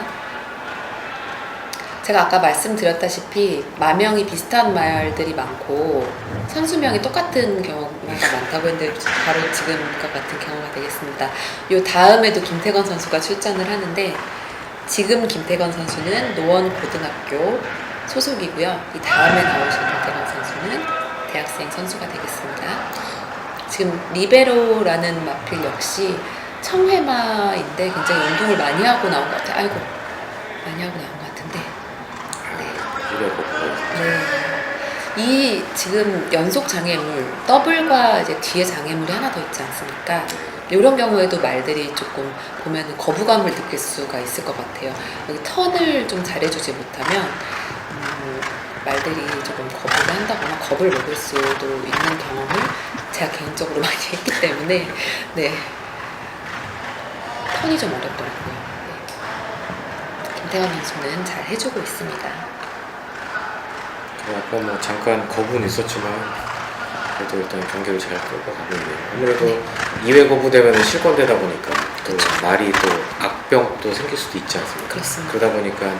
Speaker 1: 제가 아까 말씀드렸다시피 마명이 비슷한 말들이 많고 선수명이 똑같은 경우가 많다고 했는데 바로 지금과 같은 경우가 되겠습니다. 요 다음에도 김태건 선수가 출전을 하는데 지금 김태건 선수는 노원고등학교 소속이고요. 이 다음에 나오신 김태건 선수는 대학생 선수가 되겠습니다. 지금 리베로라는 마필 역시 청회마인데 굉장히 운동을 많이 하고 나온 것 같아요. 아이고, 많이 하고 나온 것 같은데. 네. 이 지금 연속 장애물, 더블과 이제 뒤에 장애물이 하나 더 있지 않습니까? 이런 경우에도 말들이 조금 보면 거부감을 느낄 수가 있을 것 같아요. 여기 턴을 좀 잘해주지 못하면 말들이 조금 거부를 한다거나 겁을 먹을 수도 있는 경험을 제가 개인적으로 많이 했기 때문에 네. 턴이 좀 어렵더라고요. 네. 김태환 선수는 잘 해주고 있습니다.
Speaker 2: 아까 뭐 잠깐 거부는 있었지만 그래도 일단 경기를 잘 끌고 가고 있네요. 아무래도 2회 거부되면 실권되다 보니까 또
Speaker 1: 그쵸.
Speaker 2: 말이 또 악병도 생길 수도 있지 않습니까?
Speaker 1: 그렇습니다.
Speaker 2: 그러다 보니까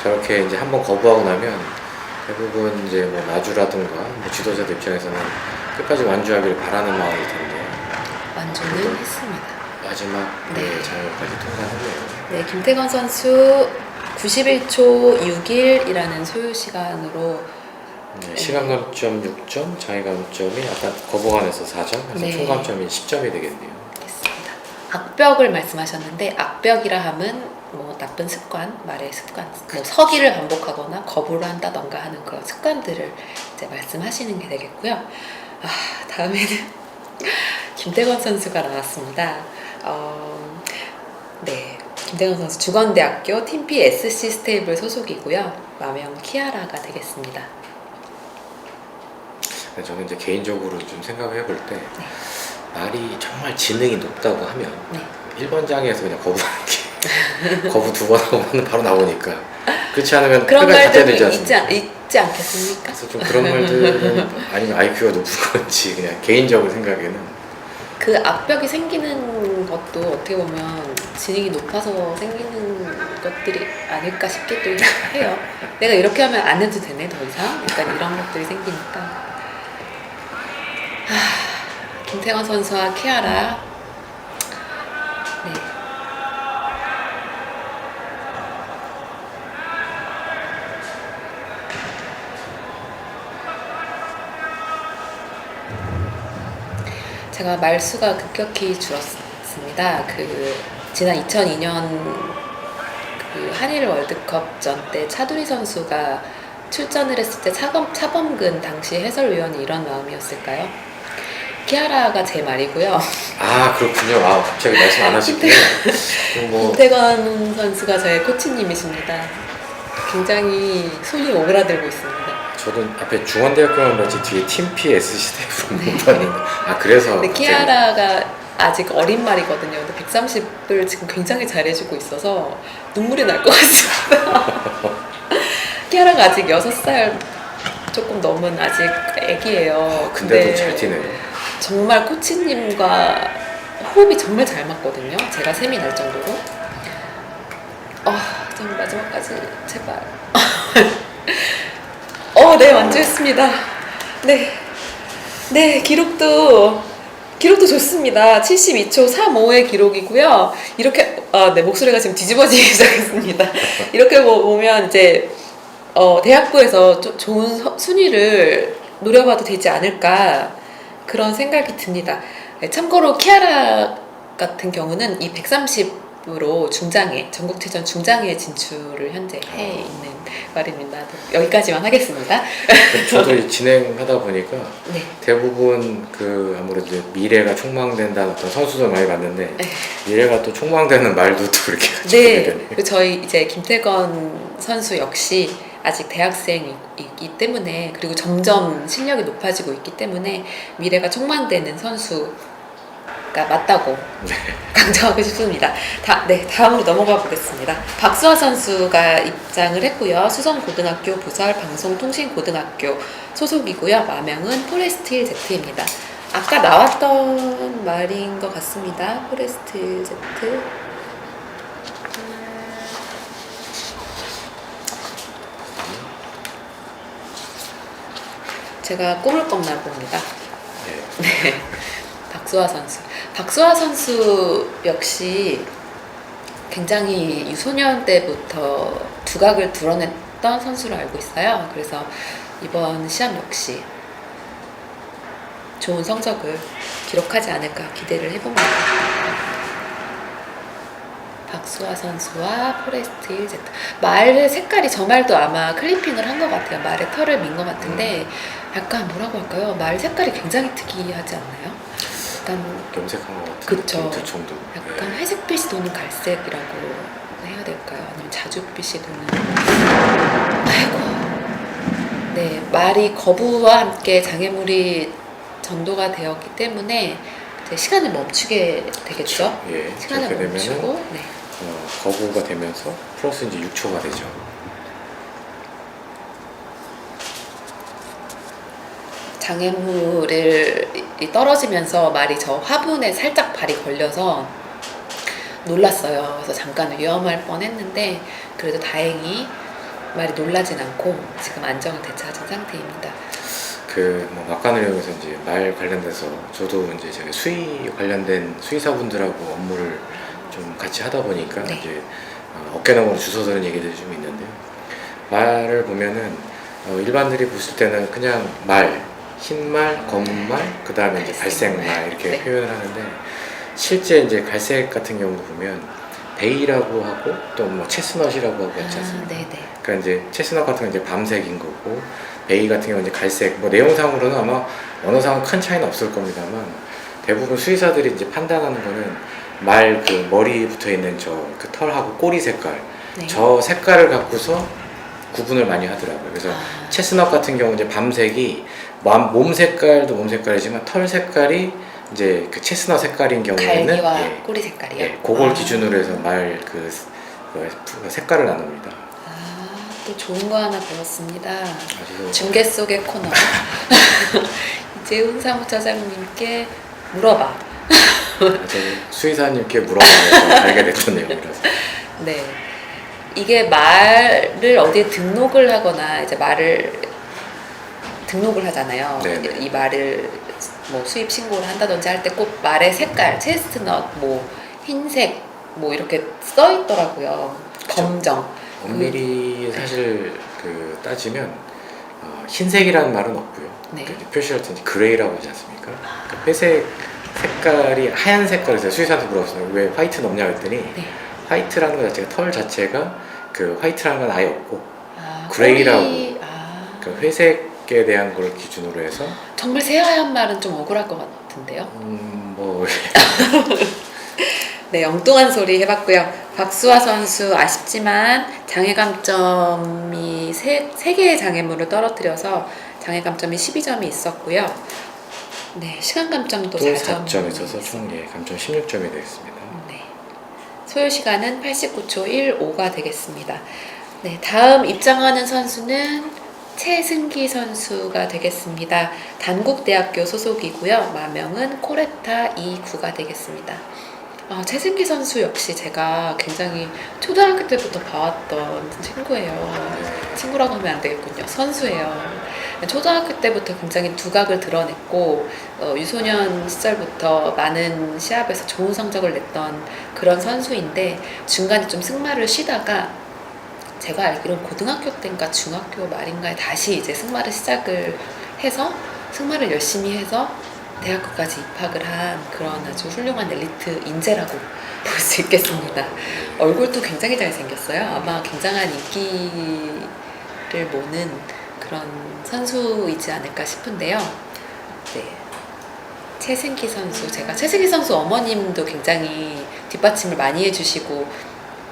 Speaker 2: 저렇게 이제 한번 거부하고 나면 대부분 이제 뭐 마주라든가 뭐 지도자들 입장에서는 끝까지 완주하기를 바라는 마음일 텐데
Speaker 1: 완주는
Speaker 2: 그래도
Speaker 1: 했습니다.
Speaker 2: 마지막
Speaker 1: 네.
Speaker 2: 장면까지 통과했네요.
Speaker 1: 네, 김태건 선수 91초 61이라는 소요 시간으로
Speaker 2: 네, 시간 감점 6점, 장애 감점이 아까 거부감에서 4점, 그래서
Speaker 1: 네.
Speaker 2: 총 감점이 10점이 되겠네요.
Speaker 1: 했습니다. 악벽을 말씀하셨는데 악벽이라 함은 뭐 나쁜 습관, 말의 습관, 뭐 서기를 반복하거나 거부를 한다던가 하는 그런 습관들을 이제 말씀하시는 게 되겠고요. 다음에는 김태건 선수가 나왔습니다. 네, 김태건 선수 중원대학교 팀피 SC 스테이블 소속이고요. 마명 키아라가 되겠습니다.
Speaker 2: 저는 이제 개인적으로 좀 생각을 해볼 때 말이 정말 지능이 높다고 하면
Speaker 1: 네.
Speaker 2: 1번 장에서 그냥 거부하는 게 거부 2번 하고는 바로 나오니까 그렇지 않으면
Speaker 1: 그런
Speaker 2: 끝까지 가져야
Speaker 1: 말들이
Speaker 2: 되지 않습니까?
Speaker 1: 있지 않겠습니까?
Speaker 2: 그래서 좀 그런 말들은 아니면 IQ가 높은 건지 그냥 개인적으로 생각에는
Speaker 1: 그 악벽이 생기는 것도 어떻게 보면 지능이 높아서 생기는 것들이 아닐까 싶기도 해요. 내가 이렇게 하면 안 해도 되네 더 이상? 약간 이런 것들이 생기니까. 김태건 선수와 키아라. 네. 제가 말수가 급격히 줄었습니다. 지난 2002년 그 한일 월드컵 전 때 차두리 선수가 출전을 했을 때 차범근 당시 해설위원이 이런 마음이었을까요? 키아라가 제 말이고요.
Speaker 2: 아 그렇군요. 아 갑자기 말씀 안 하시군요. 뭐
Speaker 1: 김태관 선수가 저의 코치님이십니다. 굉장히 손이 오그라들고 있습니다.
Speaker 2: 저도 앞에 중원대학교만 봤지 뒤에 팀피 SC 스태프를 못 봤는데 아 그래서
Speaker 1: 근데
Speaker 2: 갑자기
Speaker 1: 키아라가 아직 어린 말이거든요. 근데 130을 지금 굉장히 잘해주고 있어서 눈물이 날 것 같습니다. 키아라가 아직 6살 조금 넘은 아직 애기예요.
Speaker 2: 근데도 잘 튀네요.
Speaker 1: 정말 코치님과 호흡이 정말 잘 맞거든요. 제가 셈이 날 정도로. 좀 마지막까지 제발. 네, 완주했습니다. 네, 기록도 좋습니다. 72초 35의 기록이고요. 이렇게, 네, 목소리가 지금 뒤집어지기 시작했습니다. 이렇게 보면 이제, 대학부에서 좋은 순위를 노려봐도 되지 않을까, 그런 생각이 듭니다. 네, 참고로 키아라 같은 경우는 이 130으로 전국체전 중장에 진출을 현재 해 있는 말입니다. 여기까지만 하겠습니다.
Speaker 2: 저도 진행하다 보니까
Speaker 1: 네.
Speaker 2: 대부분 아무래도 미래가 촉망된다는 어떤 선수들 많이 봤는데
Speaker 1: 네.
Speaker 2: 미래가 또 촉망되는 말도 또 이렇게 같이 보게
Speaker 1: 네,
Speaker 2: 되네요.
Speaker 1: 그리고 저희 이제 김태건 선수 역시 아직 대학생이기 때문에 그리고 점점 실력이 높아지고 있기 때문에 미래가 촉망되는 선수가 맞다고 강조하고 싶습니다. 다음으로 넘어가 보겠습니다. 박수아 선수가 입장을 했고요. 수성고등학교 부설 방송통신고등학교 소속이고요. 마명은 포레스트 힐 Z입니다. 아까 나왔던 말인 것 같습니다. 포레스트 Z. 제가 꿈을 꿨나 봅니다.
Speaker 2: 네.
Speaker 1: 네. 박수아 선수. 박수아 선수 역시 굉장히 유소년 때부터 두각을 드러냈던 선수로 알고 있어요. 그래서 이번 시합 역시 좋은 성적을 기록하지 않을까 기대를 해봅니다. 박수아 선수와 포레스트 1Z. 말의 색깔이 저 말도 아마 클리핑을 한 것 같아요. 말에 털을 민 것 같은데 약간 뭐라고 할까요? 말 색깔이 굉장히 특이하지 않나요? 약간
Speaker 2: 염색한 것 같은
Speaker 1: 그쵸.
Speaker 2: 두총도.
Speaker 1: 약간 회색빛이 도는 갈색이라고 해야 될까요? 아니면 자줏빛이 도는. 아이고. 네, 말이 거부와 함께 장애물이 전도가 되었기 때문에 이제 시간을 멈추게 되겠죠.
Speaker 2: 예.
Speaker 1: 시간을
Speaker 2: 그렇게
Speaker 1: 멈추고.
Speaker 2: 되면은
Speaker 1: 네.
Speaker 2: 거부가 되면서 플러스 이제 6초가 되죠.
Speaker 1: 장애물이 떨어지면서 말이 저 화분에 살짝 발이 걸려서 놀랐어요. 그래서 잠깐 위험할 뻔했는데 그래도 다행히 말이 놀라진 않고 지금 안정을 되찾은 상태입니다.
Speaker 2: 뭐 막간을 이용해서 이제 말 관련돼서 저도 이제 제가 수의 관련된 수의사분들하고 업무를 좀 같이 하다 보니까
Speaker 1: 네.
Speaker 2: 이제 어깨너머로 주워드는 얘기들이 좀 있는데요. 말을 보면은 일반들이 보실 때는 그냥 말, 흰말, 검은말, 그 다음에 이제 갈색말 이렇게
Speaker 1: 네.
Speaker 2: 표현을 하는데 실제 이제 갈색 같은 경우도 보면 베이라고 하고 또 뭐 체스넛이라고 하고 있지 않습니까?
Speaker 1: 네네.
Speaker 2: 그러니까 이제 체스넛 같은 건 이제 밤색인 거고 베이 같은 경우는 이제 갈색. 뭐 내용상으로는 아마 언어상은 큰 차이는 없을 겁니다만 대부분 수의사들이 이제 판단하는 거는 말 그 머리 붙어 있는 저 그 털하고 꼬리 색깔
Speaker 1: 네.
Speaker 2: 저 색깔을 갖고서 구분을 많이 하더라고요. 그래서 체스넛 같은 경우 이제 밤색이 몸 색깔도 몸 색깔이지만 털 색깔이 이제 그 체스넛 색깔인 경우에는
Speaker 1: 갈기와
Speaker 2: 예,
Speaker 1: 꼬리 색깔이요?
Speaker 2: 예, 그걸 기준으로 해서 말 그 색깔을 나눕니다.
Speaker 1: 또 좋은 거 하나 배웠습니다.
Speaker 2: 아주
Speaker 1: 중계 속의 코너. 이재훈 사무처장님께 물어봐.
Speaker 2: 수의사님께 물어보면서 알게 됐던 내용이라서.
Speaker 1: 네. 이게 말을 어디에 등록을 하거나 이제 말을 등록을 하잖아요.
Speaker 2: 네네.
Speaker 1: 이 말을 뭐 수입 신고를 한다든지 할 때 꼭 말의 색깔, 체스트넛, 뭐 흰색, 뭐 이렇게 써 있더라고요. 검정.
Speaker 2: 엄밀히 사실 그 따지면 흰색이라는 말은 없고요.
Speaker 1: 네.
Speaker 2: 그 표시할 때 이제 그레이라고 하지 않습니까? 그러니까 회색 색깔이 하얀 색깔에서 수의사한테 물어봤어요. 왜 화이트는 없냐 했더니
Speaker 1: 네.
Speaker 2: 화이트라는 것 자체가 털 자체가 그 화이트라는 건 아예 없고
Speaker 1: 아,
Speaker 2: 그레이라고
Speaker 1: 꼬리,
Speaker 2: 그 회색에 대한 걸 기준으로 해서
Speaker 1: 정말 새하얀 말은 좀 억울할 것 같은데요.
Speaker 2: 뭐
Speaker 1: 네, 엉뚱한 소리 해봤고요. 박수아 선수 아쉽지만 장애 감점이 세 개의 장애물을 떨어뜨려서 장애 감점이 12점이 있었고요. 네, 시간 감점도
Speaker 2: 또
Speaker 1: 4점
Speaker 2: 4점 있어서 총 감점 16점이 되겠습니다.
Speaker 1: 네. 소요 시간은 89초 15가 되겠습니다. 네, 다음 입장하는 선수는 최승기 선수가 되겠습니다. 단국대학교 소속이고요. 마명은 코레타 29가 되겠습니다. 최승기 선수 역시 제가 굉장히 초등학교 때부터 봐왔던 친구예요. 친구라고 하면 안 되겠군요. 선수예요. 초등학교 때부터 굉장히 두각을 드러냈고 유소년 시절부터 많은 시합에서 좋은 성적을 냈던 그런 선수인데 중간에 좀 승마를 쉬다가 제가 알기로는 고등학교 때인가 중학교 말인가에 다시 이제 승마를 시작을 해서 승마를 열심히 해서 대학교까지 입학을 한 그런 아주 훌륭한 엘리트 인재라고 볼 수 있겠습니다. 얼굴도 굉장히 잘생겼어요. 아마 굉장한 인기를 모는 그런 선수이지 않을까 싶은데요. 네. 최승기 선수, 제가 최승기 선수 어머님도 굉장히 뒷받침을 많이 해주시고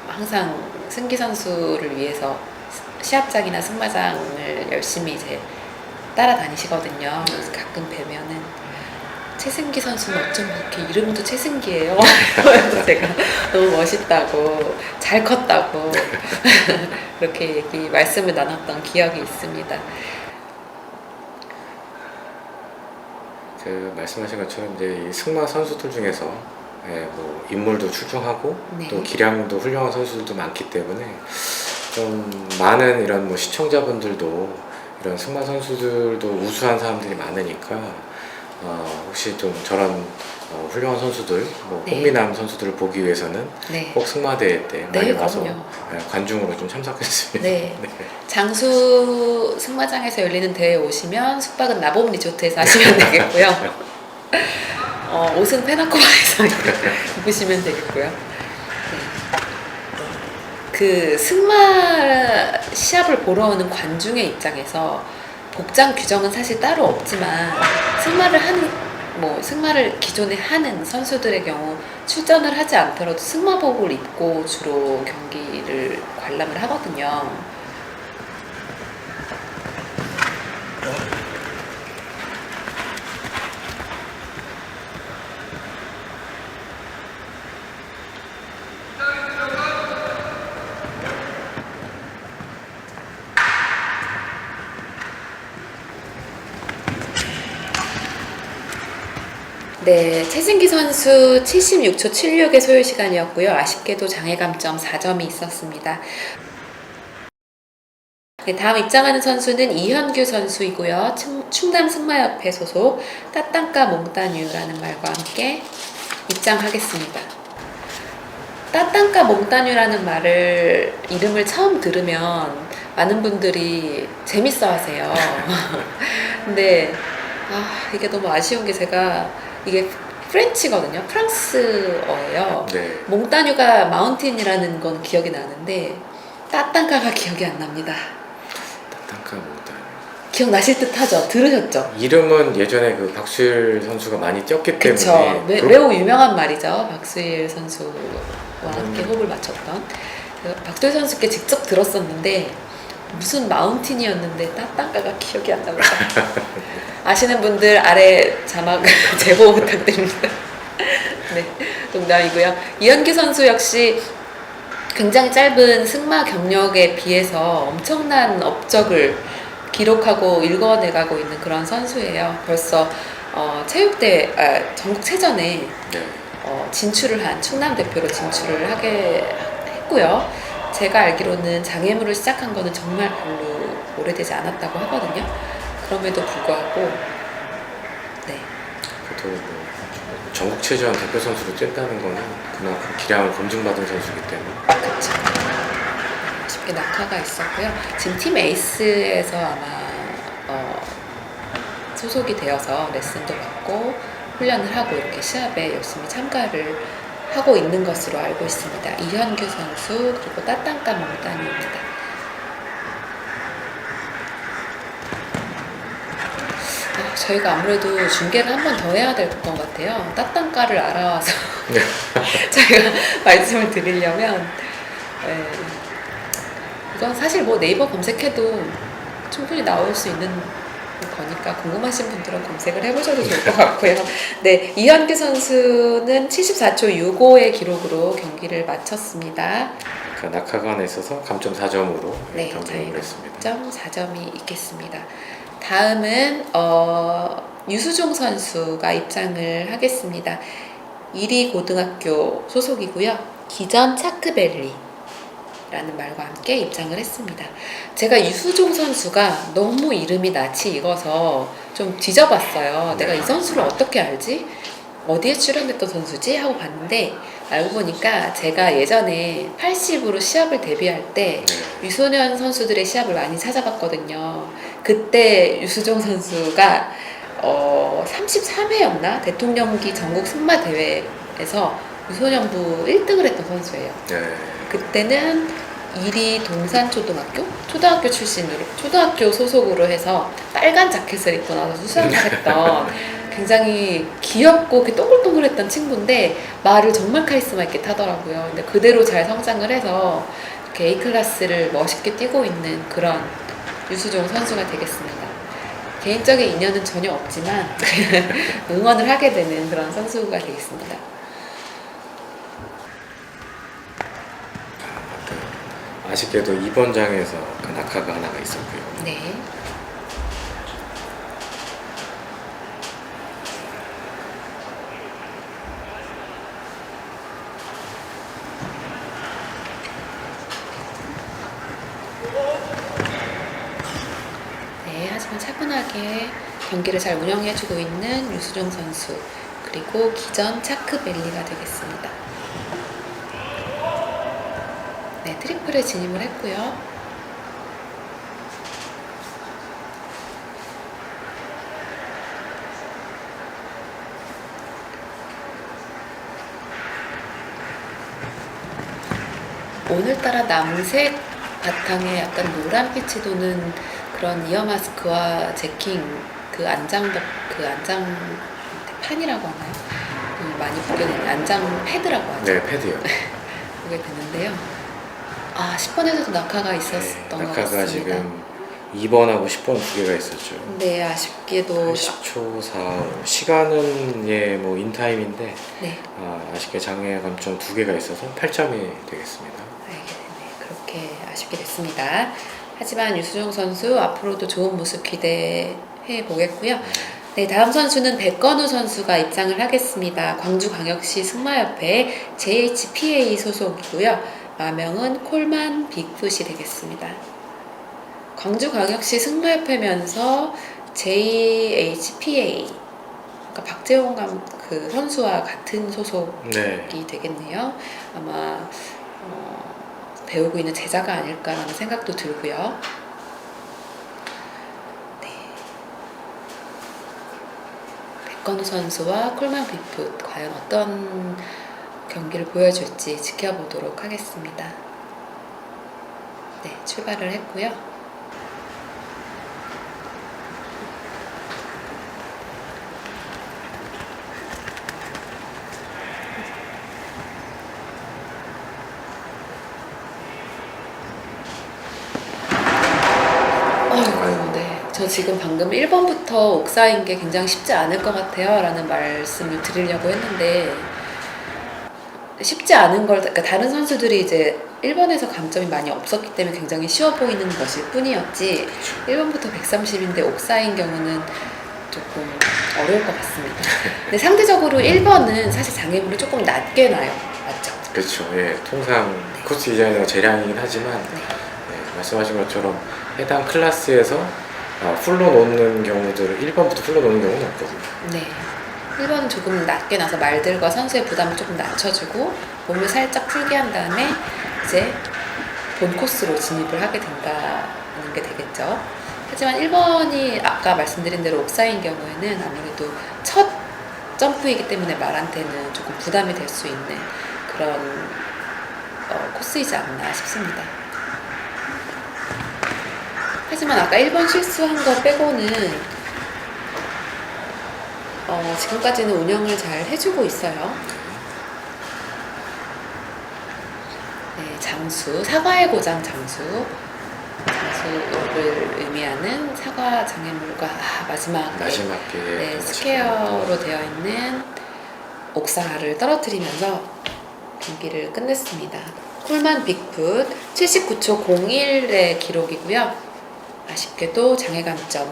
Speaker 1: 항상 승기 선수를 위해서 시합장이나 승마장을 열심히 이제 따라다니시거든요. 그래서 가끔 뵈면은 최승기 선수는 어쩜 이렇게 이름도 최승기예요. 그래서 제가 너무 멋있다고 잘 컸다고 그렇게 말씀을 나눴던 기억이 있습니다.
Speaker 2: 그 말씀하신 것처럼 이제 이 승마 선수들 중에서 뭐 인물도 출중하고
Speaker 1: 네.
Speaker 2: 또 기량도 훌륭한 선수들도 많기 때문에 좀 많은 이런 뭐 시청자분들도 이런 승마 선수들도 우수한 사람들이 많으니까 혹시 좀 저런 훌륭한 선수들, 뭐
Speaker 1: 네.
Speaker 2: 꽃미남 선수들을 보기 위해서는
Speaker 1: 네.
Speaker 2: 꼭 승마대회 때 많이 와서
Speaker 1: 그럼요.
Speaker 2: 관중으로 좀 참석했습니다.
Speaker 1: 네. 장수 승마장에서 열리는 대회에 오시면 숙박은 나봄 리조트에서 하시면 되겠고요. 옷은 페나코바에서 입으시면 되겠고요. 네. 그 승마 시합을 보러 오는 관중의 입장에서 복장 규정은 사실 따로 없지만 승마를 기존에 하는 선수들의 경우 출전을 하지 않더라도 승마복을 입고 주로 경기를 관람을 하거든요. 네, 최진기 선수 76초 76의 소요 시간이었고요. 아쉽게도 장애 감점 4점이 있었습니다. 네, 다음 입장하는 선수는 이현규 선수이고요. 충남 승마협회 소속 따땅까 몽따뉴라는 말과 함께 입장하겠습니다. 따땅까 몽따뉴라는 이름을 처음 들으면 많은 분들이 재밌어 하세요. 근데 이게 너무 아쉬운 게 이게 프렌치거든요. 프랑스어예요.
Speaker 2: 네.
Speaker 1: 몽따뉴가 마운틴이라는 건 기억이 나는데 따땅까가 기억이 안 납니다.
Speaker 2: 따땅까 몽따뉴.
Speaker 1: 기억나실 듯 하죠? 들으셨죠?
Speaker 2: 이름은 예전에 그 박수일 선수가 많이 뛰었기
Speaker 1: 그쵸.
Speaker 2: 때문에
Speaker 1: 매우 유명한 말이죠. 박수일 선수와 함께 호흡을 맞췄던. 박수일 선수께 직접 들었었는데 무슨 마운틴이었는데 따땅까가 기억이 안 납니다. 아시는 분들 아래 자막 제보 부탁드립니다. 네, 농담이고요. 이현기 선수 역시 굉장히 짧은 승마 경력에 비해서 엄청난 업적을 기록하고 일궈내가고 있는 그런 선수예요. 벌써 전국체전에
Speaker 2: 네.
Speaker 1: 진출을 한 충남 대표로 진출을 하게 했고요. 제가 알기로는 장애물을 시작한 거는 정말 별로 오래되지 않았다고 하거든요. 그럼에도 불구하고 네.
Speaker 2: 그래도 뭐 전국체전 대표 선수로 뛴다는 거는 그만큼 기량을 검증받은 선수이기 때문에
Speaker 1: 그렇죠. 쉽게 낙하가 있었고요. 지금 팀 에이스에서 아마 소속이 되어서 레슨도 받고 훈련을 하고 이렇게 시합에 열심히 참가를 하고 있는 것으로 알고 있습니다. 이현규 선수 그리고 따땅까 몽따뉴입니다. 저희가 아무래도 중계를 한 번 더 해야 될 것 같아요. 따땅까를 알아와서 저희가 말씀을 드리려면 이건 사실 뭐 네이버 검색해도 충분히 나올 수 있는 거니까 궁금하신 분들은 검색을 해보셔도 좋을 것 같고요. 네, 이현규 선수는 74초 65의 기록으로 경기를 마쳤습니다.
Speaker 2: 그 낙하관에 있어서 감점 4점으로
Speaker 1: 네,
Speaker 2: 경기를 했습니다.
Speaker 1: 점 4점이 있겠습니다. 다음은 유수종 선수가 입장을 하겠습니다. 이리 고등학교 소속이고요. 기전 차크벨리 라는 말과 함께 입장을 했습니다. 제가 유수종 선수가 너무 이름이 낯이 익어서 좀 뒤져봤어요. 내가 이 선수를 어떻게 알지? 어디에 출연했던 선수지? 하고 봤는데 알고 보니까 제가 예전에 80으로 시합을 데뷔할 때 유소년 선수들의 시합을 많이 찾아봤거든요. 그때 유수종 선수가 33회였나? 대통령기 전국 승마 대회에서 유소년부 1등을 했던 선수예요.
Speaker 2: 네.
Speaker 1: 그때는 이리 동산초등학교? 초등학교 출신으로, 초등학교 소속으로 해서 빨간 자켓을 입고 나서 수상을 했던 굉장히 귀엽고 동글동글했던 친구인데 말을 정말 카리스마 있게 타더라고요. 근데 그대로 잘 성장을 해서 이렇게 A클래스를 멋있게 뛰고 있는 그런 유수종 선수가 되겠습니다. 개인적인 인연은 전혀 없지만 응원을 하게 되는 그런 선수가 되겠습니다.
Speaker 2: 아쉽게도 2번 장에서 그 낙하가 하나가 있었고요.
Speaker 1: 네. 꾸준하게 경기를 잘 운영해주고 있는 유수종 선수, 그리고 기전 차크벨리가 되겠습니다. 네, 트리플에 진입을 했고요. 오늘따라 남색 바탕에 약간 노란빛이 도는 그런 이어 마스크와 제킹, 그 안장덕, 그 안장 판이라고 하나요? 많이 보게 되는 안장 패드라고 하죠.
Speaker 2: 네, 패드요.
Speaker 1: 보게 되는데요. 10번에서도 낙하가 있었던 것
Speaker 2: 낙하가
Speaker 1: 같습니다.
Speaker 2: 지금 2번하고 10번 두 개가 있었죠.
Speaker 1: 네, 아쉽게도
Speaker 2: 10초 4. 시간은 뭐 인타임인데
Speaker 1: 네,
Speaker 2: 아쉽게 장애 감점 두 개가 있어서 8점이 되겠습니다.
Speaker 1: 알게 되네. 그렇게 아쉽게 됐습니다. 하지만 유수종 선수 앞으로도 좋은 모습 기대해 보겠고요. 네, 다음 선수는 백건우 선수가 입장을 하겠습니다. 광주광역시 승마협회 JHPA 소속이고요. 마명은 콜만 빅풋이 되겠습니다. 광주광역시 승마협회면서 JHPA, 그러니까 박재홍 그 선수와 같은 소속이
Speaker 2: 네.
Speaker 1: 되겠네요. 아마 배우고 있는 제자가 아닐까라는 생각도 들고요. 네. 백건우 선수와 콜만 빅풋 과연 어떤 경기를 보여줄지 지켜보도록 하겠습니다. 네, 출발을 했고요. 네. 저 지금 방금 1번부터 옥사인 게 굉장히 쉽지 않을 것 같아요 라는 말씀을 드리려고 했는데, 쉽지 않은 걸, 그러니까 다른 선수들이 이제 1번에서 감점이 많이 없었기 때문에 굉장히 쉬워 보이는 것일 뿐이었지, 1번부터 130인데 옥사인 경우는 조금 어려울 것 같습니다. 근데 상대적으로 1번은 사실 장애물이 조금 낮게 나요. 맞죠?
Speaker 2: 그렇죠. 예, 통상 코스 디자이너가 재량이긴 하지만 말씀하신 것처럼 해당 클래스에서 풀로 놓는 경우들은 1번부터 풀로 놓는 경우는 없거든요.
Speaker 1: 네. 1번은 조금 낮게 나서 말들과 선수의 부담을 조금 낮춰주고 몸을 살짝 풀게 한 다음에 이제 본 코스로 진입을 하게 된다는 게 되겠죠. 하지만 1번이 아까 말씀드린 대로 옥사인 경우에는 아무래도 첫 점프이기 때문에 말한테는 조금 부담이 될 수 있는 그런 코스이지 않나 싶습니다. 하지만 아까 1번 실수한 거 빼고는 지금까지는 운영을 잘 해주고 있어요. 네, 장수, 사과의 고장 장수를 의미하는 사과 장애물과 마지막에 네, 스퀘어로 되어 있는 옥사를 떨어뜨리면서 경기를 끝냈습니다. 콜만 빅풋 79초 01의 기록이고요. 아쉽게도 장애 감점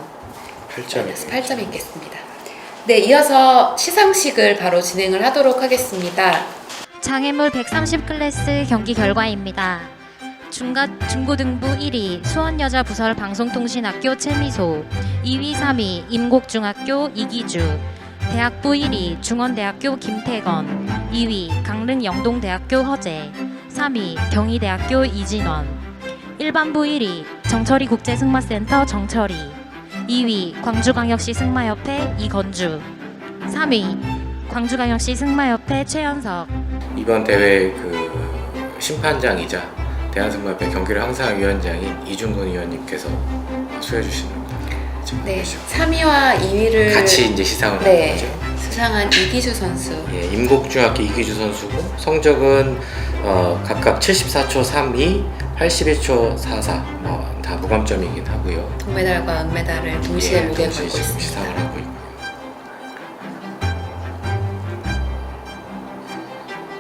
Speaker 1: 8점이 있겠습니다. 네, 이어서 시상식을 바로 진행을 하도록 하겠습니다.
Speaker 3: 장애물 130 클래스 경기 결과입니다. 중고등부 1위 수원여자부설 방송통신학교 최미소, 2위 3위 임곡중학교 이기주, 대학부 1위 중원대학교 김태건, 2위 강릉영동대학교 허재, 3위 경희대학교 이진원, 일반부 1위 정철이 국제승마센터 정철이, 2위 광주광역시 승마협회 이건주, 3위 광주광역시 승마협회 최현석.
Speaker 2: 이번 대회 그 심판장이자 대한승마협회 경기를 항상 위원장인 이중근 위원님께서 수여해 주시는
Speaker 1: 네, 3위와 2위를
Speaker 2: 같이 이제 시상을
Speaker 1: 네,
Speaker 2: 하는 거죠.
Speaker 1: 수상한 이기주 선수.
Speaker 2: 예, 임곡중학교 이기주 선수고 성적은 각각 74초 32, 81초 44, 다 무감점이긴 하고요.
Speaker 1: 동메달과 은메달을 동시에 목에
Speaker 2: 동시에
Speaker 1: 걸고
Speaker 2: 지금
Speaker 1: 있습니다.
Speaker 2: 시상을 하고 있고요.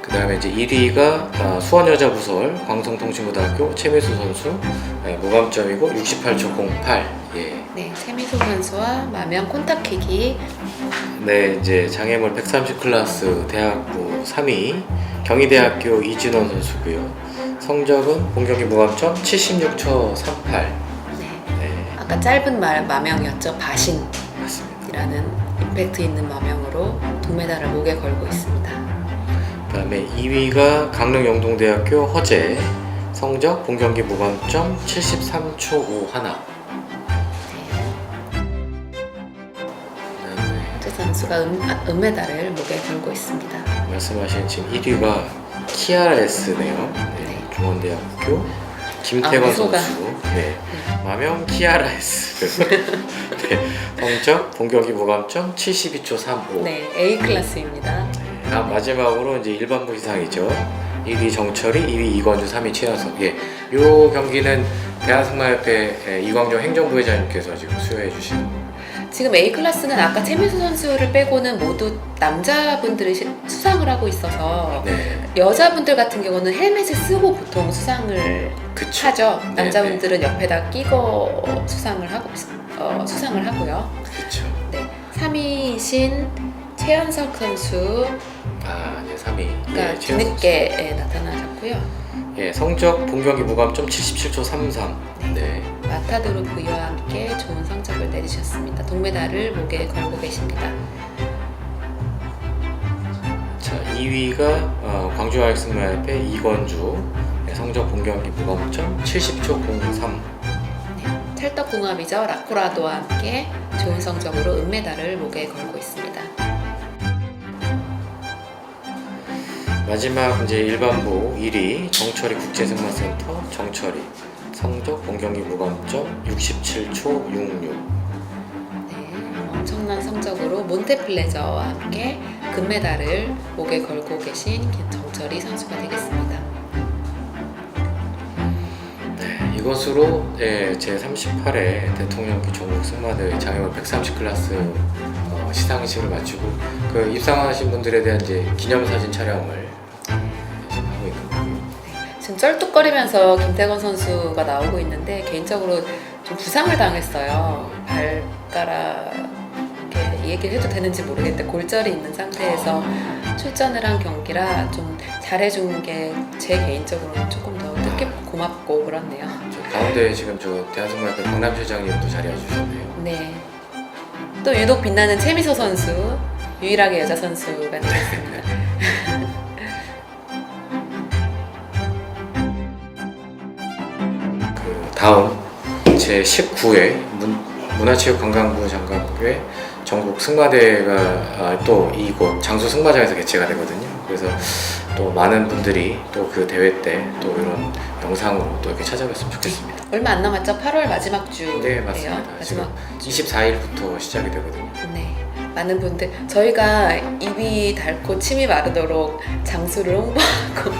Speaker 2: 그 다음에 이제 1위가 수원여자부설 광성통신고등학교 최미수 선수, 무감점이고 68초 08. 예.
Speaker 1: 네, 최미소 선수와 마명 콘타키기.
Speaker 2: 네, 이제 장애물 130 클래스 대학부 3위 경희대학교 이진원 선수고요. 성적은 본경기 무감점 76초 38.
Speaker 1: 네.
Speaker 2: 네.
Speaker 1: 아까 아까 짧은 마명이었죠. 바신이라는
Speaker 2: 맞습니다.
Speaker 1: 임팩트 있는 마명으로 동메달을 목에 걸고 있습니다.
Speaker 2: 그다음에 2위가 강릉 영동대학교 허재. 성적 본경기 무감점 73초 51. 그다음에
Speaker 1: 두 선수가 은메달을 목에 걸고 있습니다.
Speaker 2: 말씀하신 지금 1위가 키아라S네요. 네, 중원대학교 김태건
Speaker 1: 미소가.
Speaker 2: 선수. 네, 마명 키아라S. 네, 성적 본경기 무감점 72초 35.
Speaker 1: 네, A 클래스입니다.
Speaker 2: 다음 마지막으로 이제 일반부 이상이죠. 1위 정철이, 2위 이건주, 3위 최현석. 예, 요 경기는 대한승마협회 이광정 행정부회장님께서 지금 수여해 주신.
Speaker 1: 지금 A 클래스는 아까 최민수 선수를 빼고는 모두 남자분들이 수상을 하고 있어서
Speaker 2: 네,
Speaker 1: 여자분들 같은 경우는 헬멧을 쓰고 보통 수상을
Speaker 2: 그쵸.
Speaker 1: 하죠.
Speaker 2: 네,
Speaker 1: 남자분들은 옆에다 끼고 수상을 하고요.
Speaker 2: 그렇죠.
Speaker 1: 네, 3위이신 최현석 선수가
Speaker 2: 아, 이제 3위.
Speaker 1: 뒤늦게 나타나셨고요.
Speaker 2: 예, 성적 본경기 무감점 77초 33. 네.
Speaker 1: 마타도르 부유와 함께 좋은 성적을 내주셨습니다. 동메달을 목에 걸고 계십니다.
Speaker 2: 자, 2위가 광주아익승마협회 이건주. 네, 성적 본경기 무감점 70초 03.
Speaker 1: 네, 찰떡궁합이죠. 라코라도와 함께 좋은 성적으로 은메달을 목에 걸고 있습니다.
Speaker 2: 마지막 이제 일반부 1위 정철이 국제승마센터 정철이. 성적 본경기 무감점 67초 66.
Speaker 1: 네, 엄청난 성적으로 몬테플레저와 함께 금메달을 목에 걸고 계신 정철이 선수가 되겠습니다.
Speaker 2: 네, 이것으로 제38회 대통령기 전국 승마대회 장애물 130 클래스 시상식을 마치고 그 입상하신 분들에 대한 이제 기념사진 촬영을 지금 하고 있는 거고요.
Speaker 1: 지금 쩔뚝거리면서 김태건 선수가 나오고 있는데 개인적으로 좀 부상을 당했어요. 발가락에 이 얘기를 해도 되는지 모르겠는데 골절이 있는 상태에서 출전을 한 경기라 좀 잘해준 게 제 개인적으로는 조금 더 뜻깊고 고맙고 그렇네요.
Speaker 2: 저 가운데 지금 저 대한승마협회 박남주 회장님도 자리해 주셨네요.
Speaker 1: 네. 또 유독 빛나는 최미소 선수, 유일하게 여자 선수가 되겠습니다.
Speaker 2: 그 다음 제19회 문화체육관광부 장관회 전국 승마대회가 또 이곳 장수 승마장에서 개최가 되거든요. 그래서 또 많은 분들이 또 그 대회 때 또 이런 영상으로 또 이렇게 찾아뵀으면 좋겠습니다.
Speaker 1: 얼마 안 남았죠? 8월 마지막 주예요.
Speaker 2: 네, 맞습니다. 지금 24일부터 시작이 되거든요.
Speaker 1: 네, 많은 분들 저희가 입이 닳고 침이 마르도록 장수를 홍보하고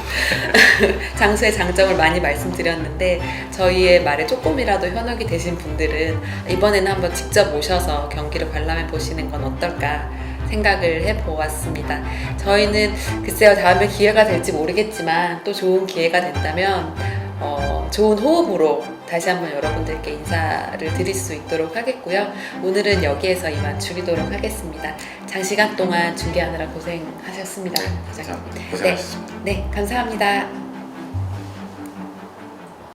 Speaker 1: 장수의 장점을 많이 말씀드렸는데 저희의 말에 조금이라도 현혹이 되신 분들은 이번에는 한번 직접 오셔서 경기를 관람해 보시는 건 어떨까 생각을 해보았습니다. 저희는 글쎄요, 다음에 기회가 될지 모르겠지만 또 좋은 기회가 된다면 좋은 호흡으로 다시 한번 여러분들께 인사를 드릴 수 있도록 하겠고요. 오늘은 여기에서 이만 줄이도록 하겠습니다. 장시간 동안 중계하느라 고생하셨습니다.
Speaker 2: 감사합니다. 고생하셨습니다.
Speaker 1: 네, 감사합니다.